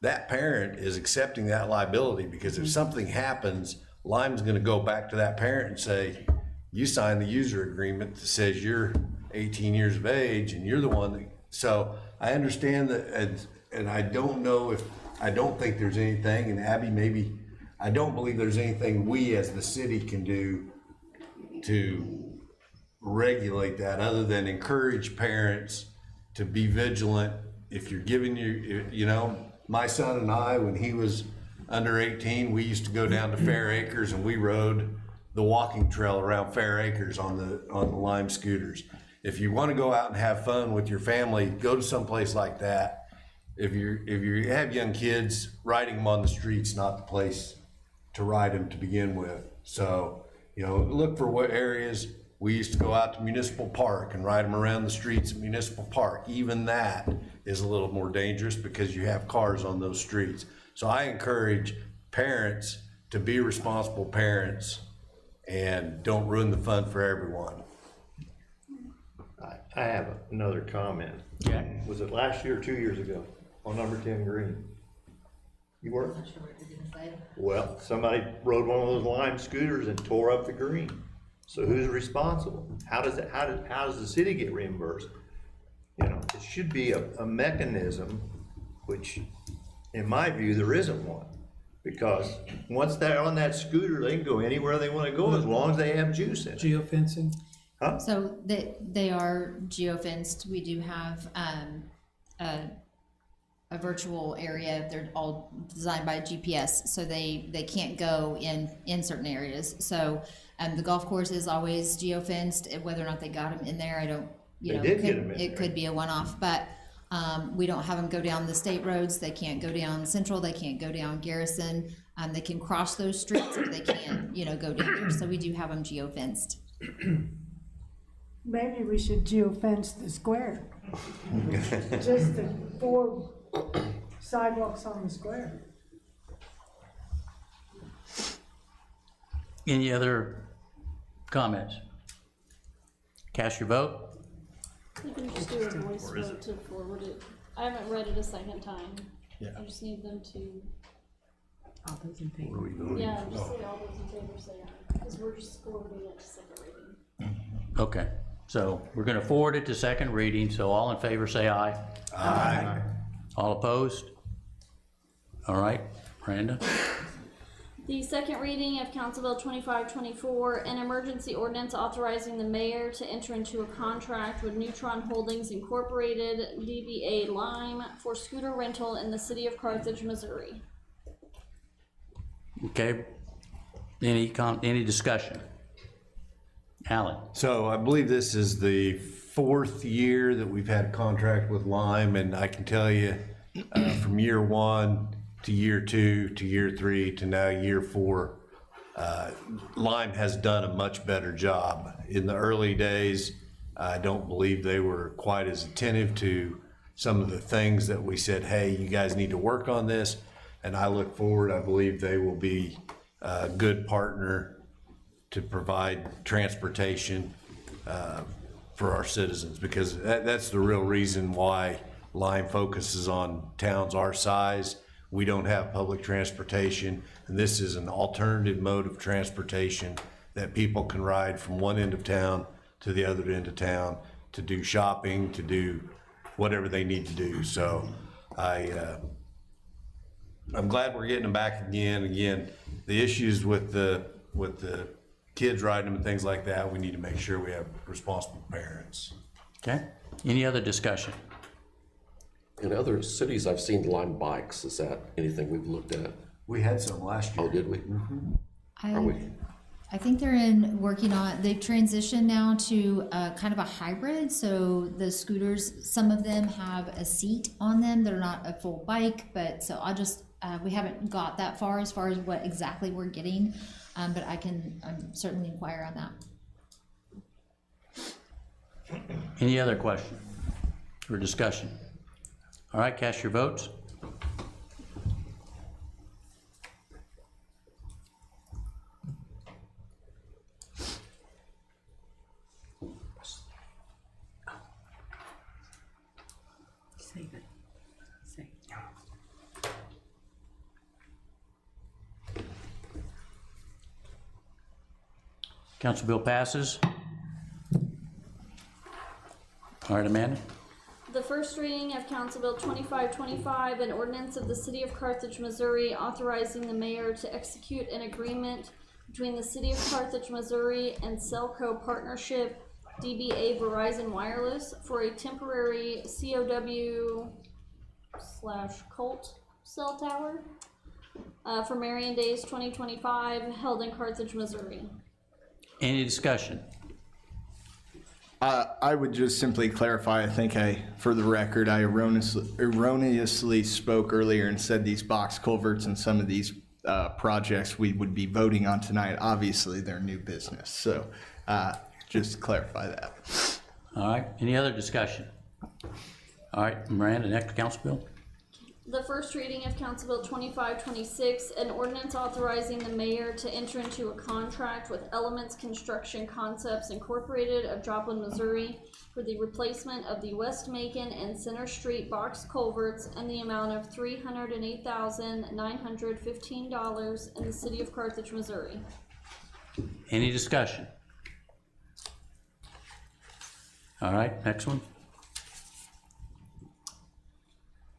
that parent is accepting that liability, because if something happens, Lime's gonna go back to that parent and say, you signed the user agreement that says you're 18 years of age and you're the one that, so I understand that, and I don't know if, I don't think there's anything, and Abby, maybe, I don't believe there's anything we as the city can do to regulate that, other than encourage parents to be vigilant. If you're giving my son and I, when he was under 18, we used to go down to Fair Acres and we rode the walking trail around Fair Acres on the Lime scooters. If you want to go out and have fun with your family, go to some place like that. If you have young kids, riding them on the street's not the place to ride them to begin with. So, you know, look for what areas. We used to go out to Municipal Park and ride them around the streets at Municipal Park. Even that is a little more dangerous because you have cars on those streets. So I encourage parents to be responsible parents and don't ruin the fun for everyone. I have another comment. Yeah. Was it last year or 2 years ago on number 10 green? You were? Well, somebody rode one of those Lime scooters and tore up the green. So who's responsible? How does the city get reimbursed? You know, it should be a mechanism, which in my view, there isn't one. Because once they're on that scooter, they can go anywhere they want to go as long as they have juice in it. Geofencing? Huh? So they are geofenced. We do have a virtual area. They're all designed by GPS, so they can't go in certain areas. So the golf course is always geofenced. Whether or not they got them in there, I don't. It could be a one-off, but we don't have them go down the state roads. They can't go down Central. They can't go down Garrison. They can cross those streets, but they can't, go down there. So we do have them geofenced. Maybe we should geofence the square. Just the 4 sidewalks on the square. Any other comments? Cast your vote. You can just do a voice vote to forward it. I haven't read it a second time. Yeah. I just need them to, All those in favor? yeah, just say all those in favor say aye, because we're just forwarding it to second reading. Okay, so we're gonna forward it to second reading, so all in favor say aye. Aye. All opposed? All right, Miranda? The second reading of Council Bill 2524, an emergency ordinance authorizing the mayor to enter into a contract with Neutron Holdings Incorporated, DBA Lime, for scooter rental in the city of Carthage, Missouri. Okay, any discussion? Alan? So I believe this is the 4th year that we've had a contract with Lime, and I can tell you from year 1 to year 2 to year 3 to now year 4, Lime has done a much better job. In the early days, I don't believe they were quite as attentive to some of the things that we said, hey, you guys need to work on this. And I look forward, I believe they will be a good partner to provide transportation for our citizens, because that's the real reason why Lime focuses on towns our size. We don't have public transportation, and this is an alternative mode of transportation that people can ride from one end of town to the other end of town to do shopping, to do whatever they need to do. So I'm glad we're getting them back again. Again, the issues with the kids riding them and things like that, we need to make sure we have responsible parents. Okay, any other discussion? In other cities, I've seen Lime bikes. Is that anything we've looked at? We had some last year. Oh, did we? Are we? I think they're working on, they've transitioned now to kind of a hybrid. So the scooters, some of them have a seat on them. They're not a full bike, but so we haven't got that far as what exactly we're getting. But I can certainly inquire on that. Any other question or discussion? All right, cast your votes. Save it. Save. Council bill passes. All right, Amanda? The first reading of Council Bill 2525, an ordinance of the City of Carthage, Missouri, authorizing the mayor to execute an agreement between the City of Carthage, Missouri and Cellco Partnership, DBA Verizon Wireless, for a temporary COW/COLT cell tower for Marion Days 2025, held in Carthage, Missouri. Any discussion? I would just simply clarify, for the record, I erroneously spoke earlier and said these box culverts and some of these projects we would be voting on tonight, obviously they're new business. So just to clarify that. All right, any other discussion? All right, Miranda, next Council Bill. The first reading of Council Bill 2526, an ordinance authorizing the mayor to enter into a contract with Elements Construction Concepts Incorporated of Joplin, Missouri for the replacement of the West Macon and Center Street box culverts in the amount of $308,915 in the city of Carthage, Missouri. Any discussion? All right, next one.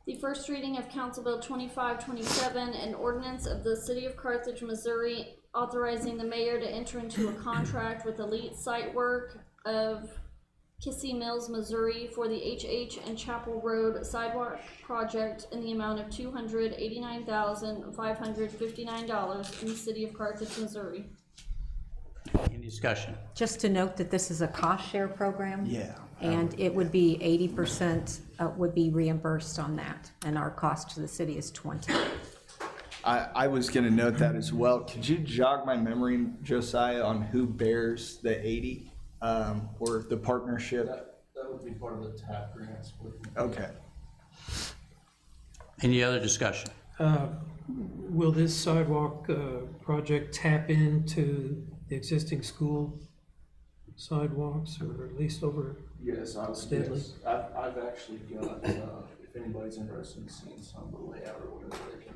The first reading of Council Bill 2527, an ordinance of the City of Carthage, Missouri, authorizing the mayor to enter into a contract with Elite Site Work of Kissy Mills, Missouri for the HH and Chapel Road sidewalk project in the amount of $289,559 in the City of Carthage, Missouri. Any discussion? Just to note that this is a cost share program. Yeah. And it would be 80% would be reimbursed on that, and our cost to the city is 20. I was going to note that as well. Could you jog my memory, Josiah, on who bears the 80 or the partnership? That would be part of the TAP grants. Okay. Any other discussion? Will this sidewalk project tap into the existing school sidewalks, or at least over? Yes, I would. Steadily? Yes. I've actually got, if anybody's interested in seeing some of the layout or whatever, they can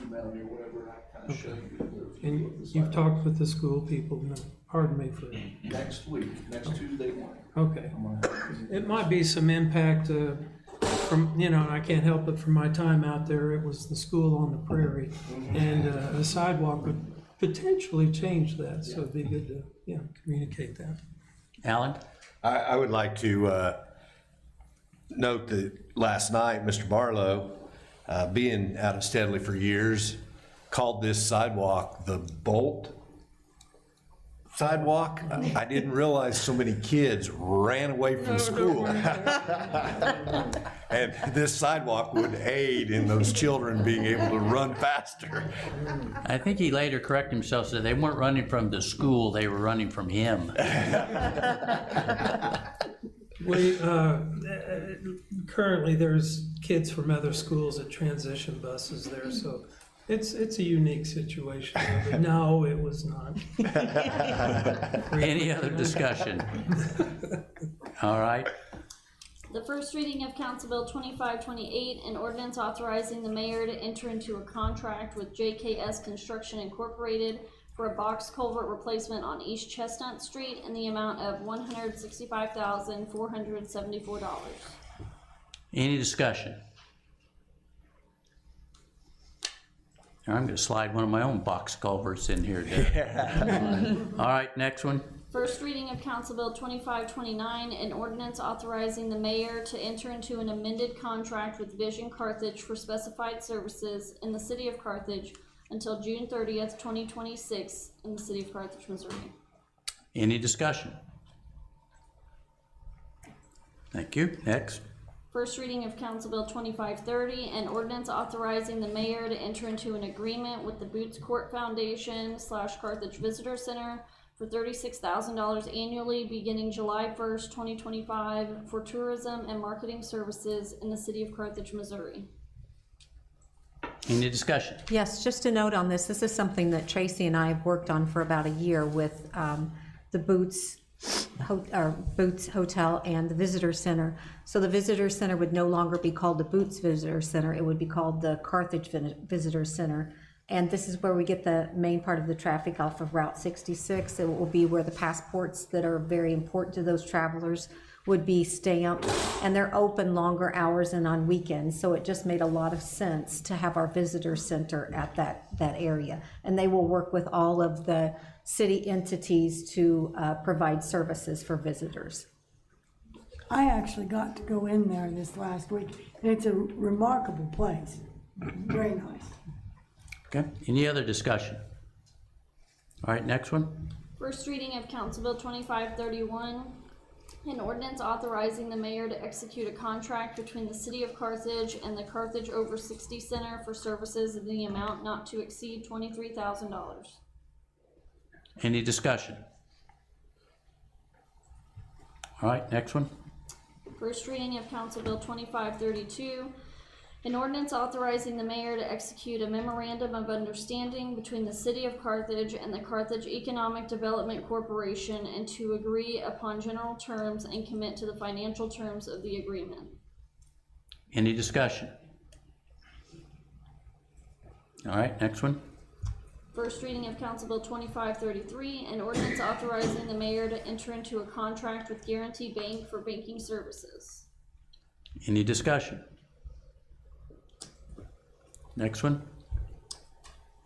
email me or whatever, I kind of show you the view of the You've sidewalk. talked with the school people, no, pardon me for. Next week, next Tuesday morning. Okay. I'm gonna have It might be some impact from, I can't help it from my time out there, it was the school on the prairie. And a sidewalk would potentially change that, so it'd be good to, communicate that. Alan? I would like to note that last night, Mr. Barlow, being out of Steadley for years, called this sidewalk the Bolt sidewalk. I didn't realize so many kids ran away from school. And this sidewalk would aid in those children being able to run faster. I think he later corrected himself, said they weren't running from the school, they were running from him. We, currently, there's kids from other schools at transition buses there, so it's a unique situation. But no, it was not. Any other discussion? All right. The first reading of Council Bill 2528, an ordinance authorizing the mayor to enter into a contract with JKS Construction Incorporated for a box culvert replacement on East Chestnut Street in the amount of $165,474. Any discussion? I'm gonna slide one of my own box culverts in here, Deb. All right, next one. First reading of Council Bill 2529, an ordinance authorizing the mayor to enter into an amended contract with Vision Carthage for specified services in the city of Carthage until June 30th, 2026 in the city of Carthage, Missouri. Any discussion? Thank you. Next. First reading of Council Bill 2530, an ordinance authorizing the mayor to enter into an agreement with the Boots Court Foundation / Carthage Visitor Center for $36,000 annually beginning July 1st, 2025 for tourism and marketing services in the city of Carthage, Missouri. Any discussion? Yes, just a note on this. This is something that Tracy and I have worked on for about a year with the Boots Hotel and the Visitor Center. So the Visitor Center would no longer be called the Boots Visitor Center. It would be called the Carthage Visitor Center. And this is where we get the main part of the traffic off of Route 66. It will be where the passports that are very important to those travelers would be stamped, and they're open longer hours and on weekends. So it just made a lot of sense to have our visitor center at that area. And they will work with all of the city entities to provide services for visitors. I actually got to go in there this last week, and it's a remarkable place. Very nice. Okay, any other discussion? All right, next one. First reading of Council Bill 2531, an ordinance authorizing the mayor to execute a contract between the City of Carthage and the Carthage Over 60 Center for services in the amount not to exceed $23,000. Any discussion? All right, next one. First reading of Council Bill 2532, an ordinance authorizing the mayor to execute a memorandum of understanding between the City of Carthage and the Carthage Economic Development Corporation and to agree upon general terms and commit to the financial terms of the agreement. Any discussion? All right, next one. First reading of Council Bill 2533, an ordinance authorizing the mayor to enter into a contract with Guarantee Bank for banking services. Any discussion? Next one.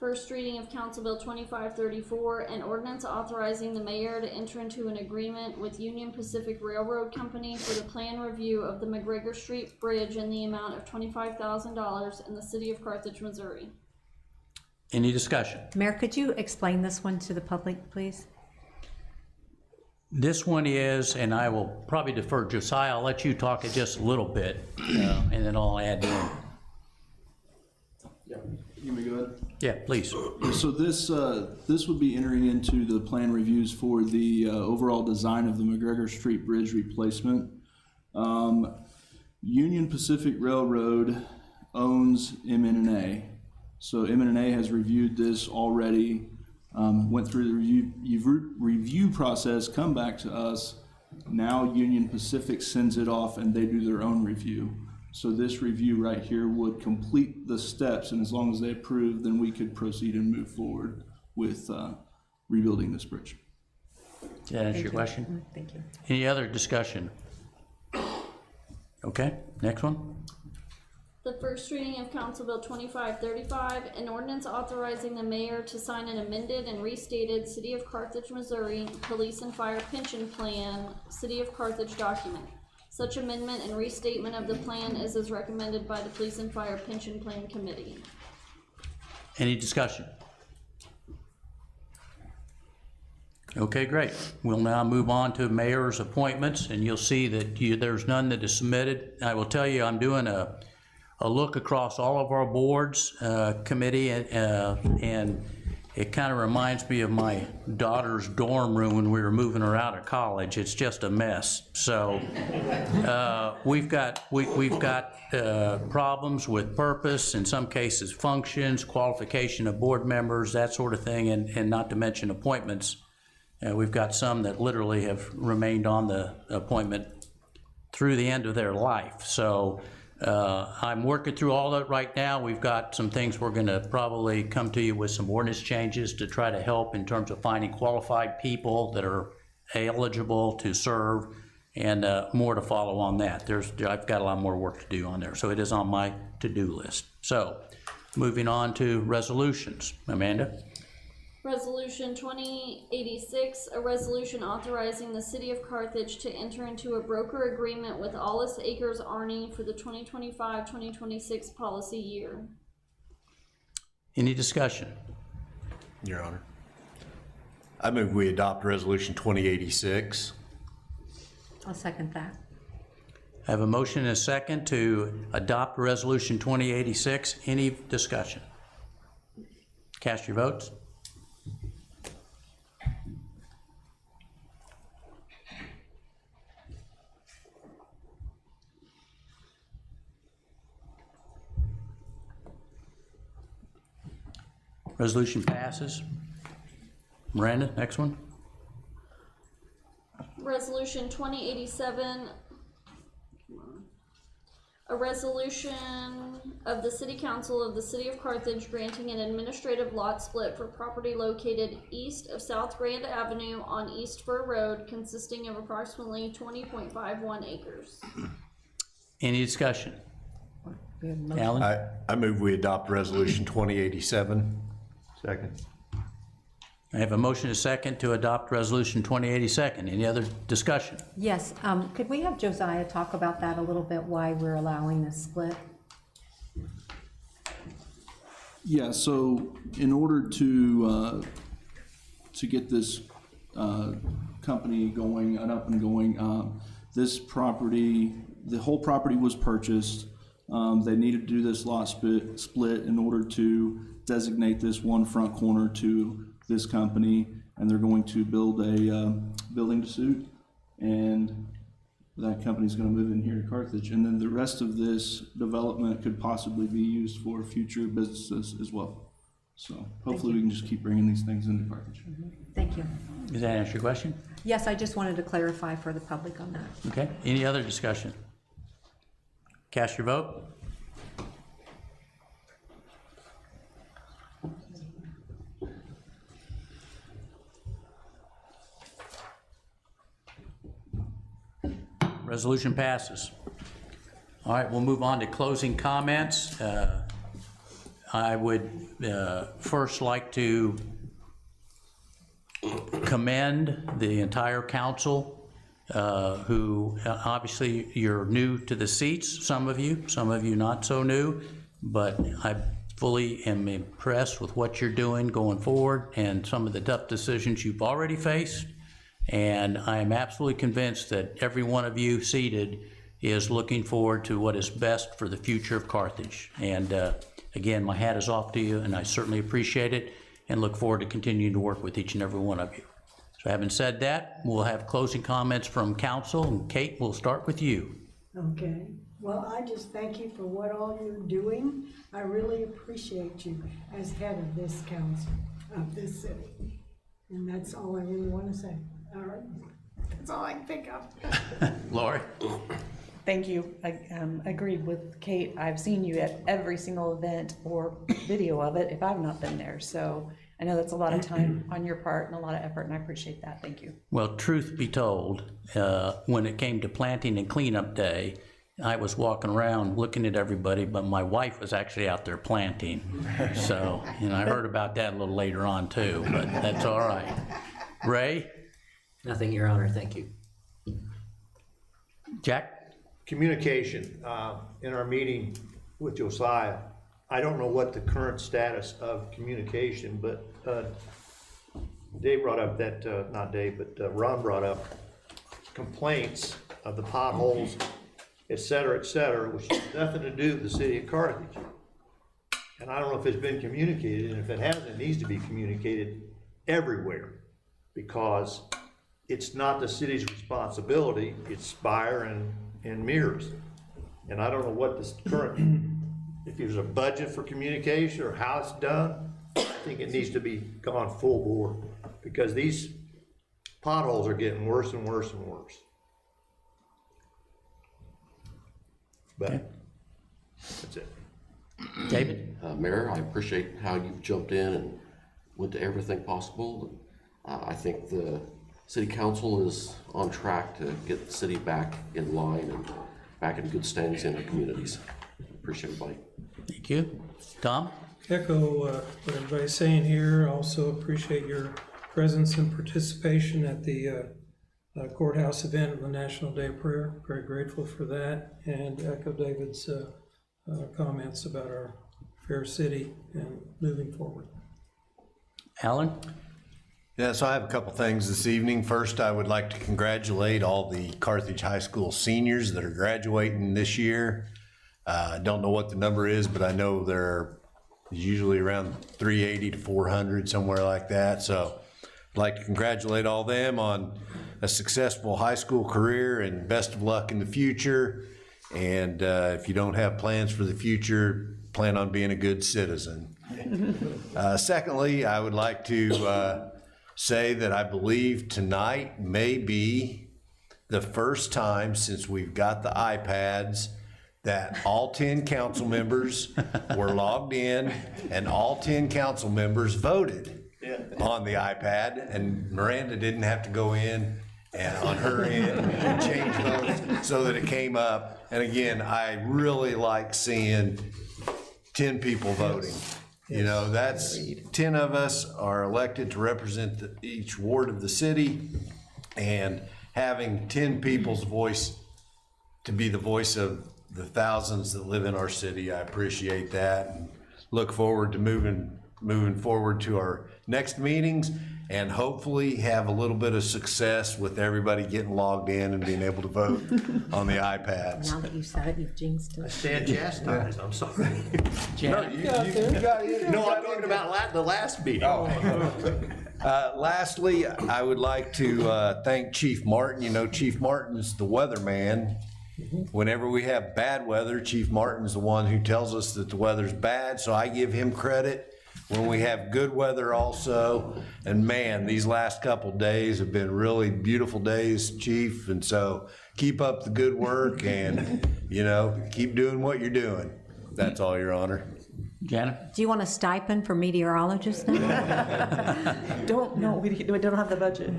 First reading of Council Bill 2534, an ordinance authorizing the mayor to enter into an agreement with Union Pacific Railroad Company for the plan review of the McGregor Street Bridge in the amount of $25,000 in the city of Carthage, Missouri. Any discussion? Mayor, could you explain this one to the public, please? This one is, and I will probably defer Josiah, I'll let you talk it just a little bit, and then I'll add in. You may go ahead. Yeah, please. So this would be entering into the plan reviews for the overall design of the McGregor Street Bridge replacement. Union Pacific Railroad owns MN&A. So MN&A has reviewed this already, went through the review process, come back to us. Now Union Pacific sends it off and they do their own review. So this review right here would complete the steps, and as long as they approve, then we could proceed and move forward with rebuilding this bridge. Did that answer your question? Thank you. Any other discussion? Okay, next one. The first reading of Council Bill 2535, an ordinance authorizing the mayor to sign an amended and restated City of Carthage, Missouri Police and Fire Pension Plan, City of Carthage document. Such amendment and restatement of the plan is as recommended by the Police and Fire Pension Plan Committee. Any discussion? Okay, great. We'll now move on to mayor's appointments, and you'll see that there's none that is submitted. I will tell you, I'm doing a look across all of our boards, committee, and it kind of reminds me of my daughter's dorm room when we were moving her out of college. It's just a mess. So we've got problems with purpose, in some cases functions, qualification of board members, that sort of thing, and not to mention appointments. We've got some that literally have remained on the appointment through the end of their life. So I'm working through all that right now. We've got some things we're gonna probably come to you with some ordinance changes to try to help in terms of finding qualified people that are eligible to serve, and more to follow on that. I've got a lot more work to do on there, so it is on my to-do list. So moving on to resolutions. Amanda? Resolution 2086, a resolution authorizing the City of Carthage to enter into a broker agreement with Allis Acres Arney for the 2025-2026 policy year. Any discussion? Your Honor. I move we adopt Resolution 2086. I'll second that. I have a motion and a second to adopt Resolution 2086. Any discussion? Cast your votes. Resolution passes. Miranda, next one. Resolution 2087, a resolution of the City Council of the City of Carthage granting an administrative lot split for property located east of South Grand Avenue on East Fur Road, consisting of approximately 20.51 acres. Any discussion? Alan? I move we adopt Resolution 2087. Second. I have a motion and a second to adopt Resolution 2082. Any other discussion? Yes, could we have Josiah talk about that a little bit, why we're allowing this split? Yeah, so in order to get this company going and up and going, this property, the whole property was purchased. They needed to do this lot split in order to designate this one front corner to this company, and they're going to build a building to suit, and that company's going to move in here to Carthage. And then the rest of this development could possibly be used for future businesses as well. So hopefully we can just keep bringing these things into Carthage. Thank you. Does that answer your question? Yes, I just wanted to clarify for the public on that. Okay, any other discussion? Cast your vote. Resolution passes. All right, we'll move on to closing comments. I would first like to commend the entire council, who obviously you're new to the seats, some of you not so new, but I fully am impressed with what you're doing going forward and some of the tough decisions you've already faced. And I am absolutely convinced that every one of you seated is looking forward to what is best for the future of Carthage. And again, my hat is off to you, and I certainly appreciate it and look forward to continuing to work with each and every one of you. So having said that, we'll have closing comments from council, and Kate, we'll start with you. Okay, well, I just thank you for what all you're doing. I really appreciate you as head of this council, of this city. And that's all I really want to say. All right, that's all I can think of. Lori? Thank you. I agreed with Kate. I've seen you at every single event or video of it if I've not been there. So I know that's a lot of time on your part and a lot of effort, and I appreciate that. Thank you. Well, truth be told, when it came to planting and cleanup day, I was walking around looking at everybody, but my wife was actually out there planting. So, I heard about that a little later on too, but that's all right. Ray? Nothing, Your Honor, thank you. Jack? Communication, in our meeting with Josiah, I don't know what the current status of communication, but Dave brought up that, not Dave, but Ron brought up complaints of the potholes, et cetera, which has nothing to do with the city of Carthage. And I don't know if it's been communicated, and if it hasn't, it needs to be communicated everywhere, because it's not the city's responsibility, it's Spire and Mears. And I don't know what this current, if there's a budget for communication or how it's done. I think it needs to be gone full bore, because these potholes are getting worse and worse and worse. But that's it. David? Mayor, I appreciate how you've jumped in and went to everything possible. I think the city council is on track to get the city back in line and back in good standings in our communities. Appreciate everybody. Thank you. Tom? Echo what everybody's saying here. Also appreciate your presence and participation at the courthouse event of the National Day of Prayer. Very grateful for that, and echo David's comments about our fair city and moving forward. Alan? Yeah, so I have a couple things this evening. First, I would like to congratulate all the Carthage High School seniors that are graduating this year. I don't know what the number is, but I know they're usually around 380 to 400, somewhere like that. So I'd like to congratulate all them on a successful high school career, and best of luck in the future. And if you don't have plans for the future, plan on being a good citizen. Secondly, I would like to say that I believe tonight may be the first time since we've got the iPads that all 10 council members were logged in and all 10 council members voted on the iPad, and Miranda didn't have to go in and on her end and change votes so that it came up. And again, I really like seeing 10 people voting. You know, that's 10 of us are elected to represent each ward of the city, and having 10 people's voice to be the voice of the thousands that live in our city, I appreciate that. And look forward to moving forward to our next meetings and hopefully have a little bit of success with everybody getting logged in and being able to vote on the iPads. Now that you've said it, you've jinxed it. I stand chastised, I'm sorry. No, you got it. No, I'm talking about the last meeting. Lastly, I would like to thank Chief Martin. You know, Chief Martin's the weatherman. Whenever we have bad weather, Chief Martin's the one who tells us that the weather's bad, so I give him credit. When we have good weather also, and man, these last couple days have been really beautiful days, Chief, and so keep up the good work and, you know, keep doing what you're doing. That's all, Your Honor. Janet? Do you want a stipend for meteorologists now? We don't have the budget.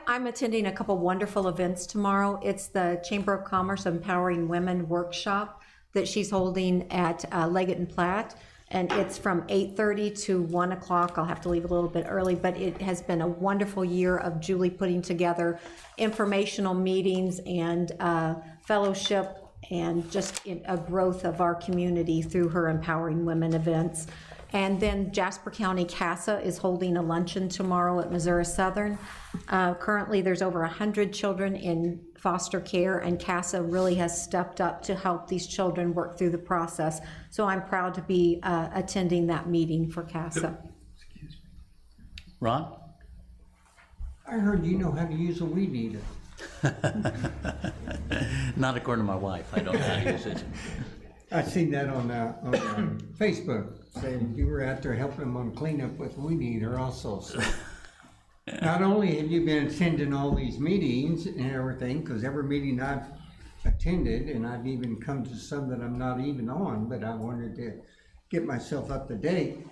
I'm attending a couple wonderful events tomorrow. It's the Chamber of Commerce Empowering Women Workshop that she's holding at Leggett and Platt. And it's from 8:30 to 1 o'clock. I'll have to leave a little bit early, but it has been a wonderful year of Julie putting together informational meetings and fellowship and just a growth of our community through her Empowering Women events. And then Jasper County CASA is holding a luncheon tomorrow at Missouri Southern. Currently, there's over 100 children in foster care, and CASA really has stepped up to help these children work through the process. So I'm proud to be attending that meeting for CASA. Ron? I heard you know how to use a weed eater. Not according to my wife. I don't know how to use it. I seen that on Facebook, saying you were out there helping them on cleanup with weed eater also. So not only have you been attending all these meetings and everything, because every meeting I've attended, and I've even come to some that I'm not even on, but I wanted to get myself up to date,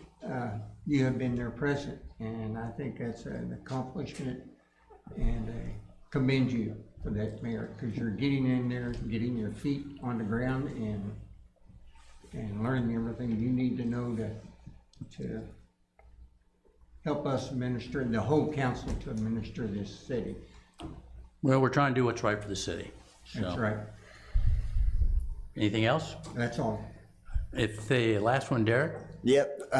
you have been there present. And I think that's an accomplishment, and I commend you for that merit, because you're getting in there, getting your feet on the ground and learning everything you need to know to help us administer, the whole council to administer this city. Well, we're trying to do what's right for the city. That's So, right. anything else? That's all. If the last one, Derek? Yep,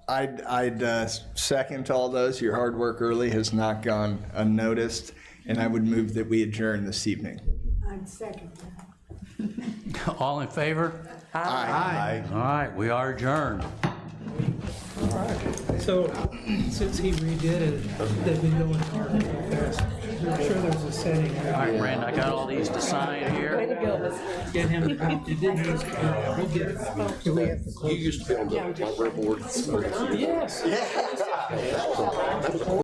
I'd second all those. Your hard work early has not gone unnoticed, and I would move that we adjourn this evening. I'd second that. All in favor? Aye. All right, we are adjourned. So, since he redid it, they've been going hard and fast. I'm sure there's a setting. All right, Brandon, I got all these to sign here. Get him, it didn't use, he did it. Do we have to You used to be on the library board. Yes.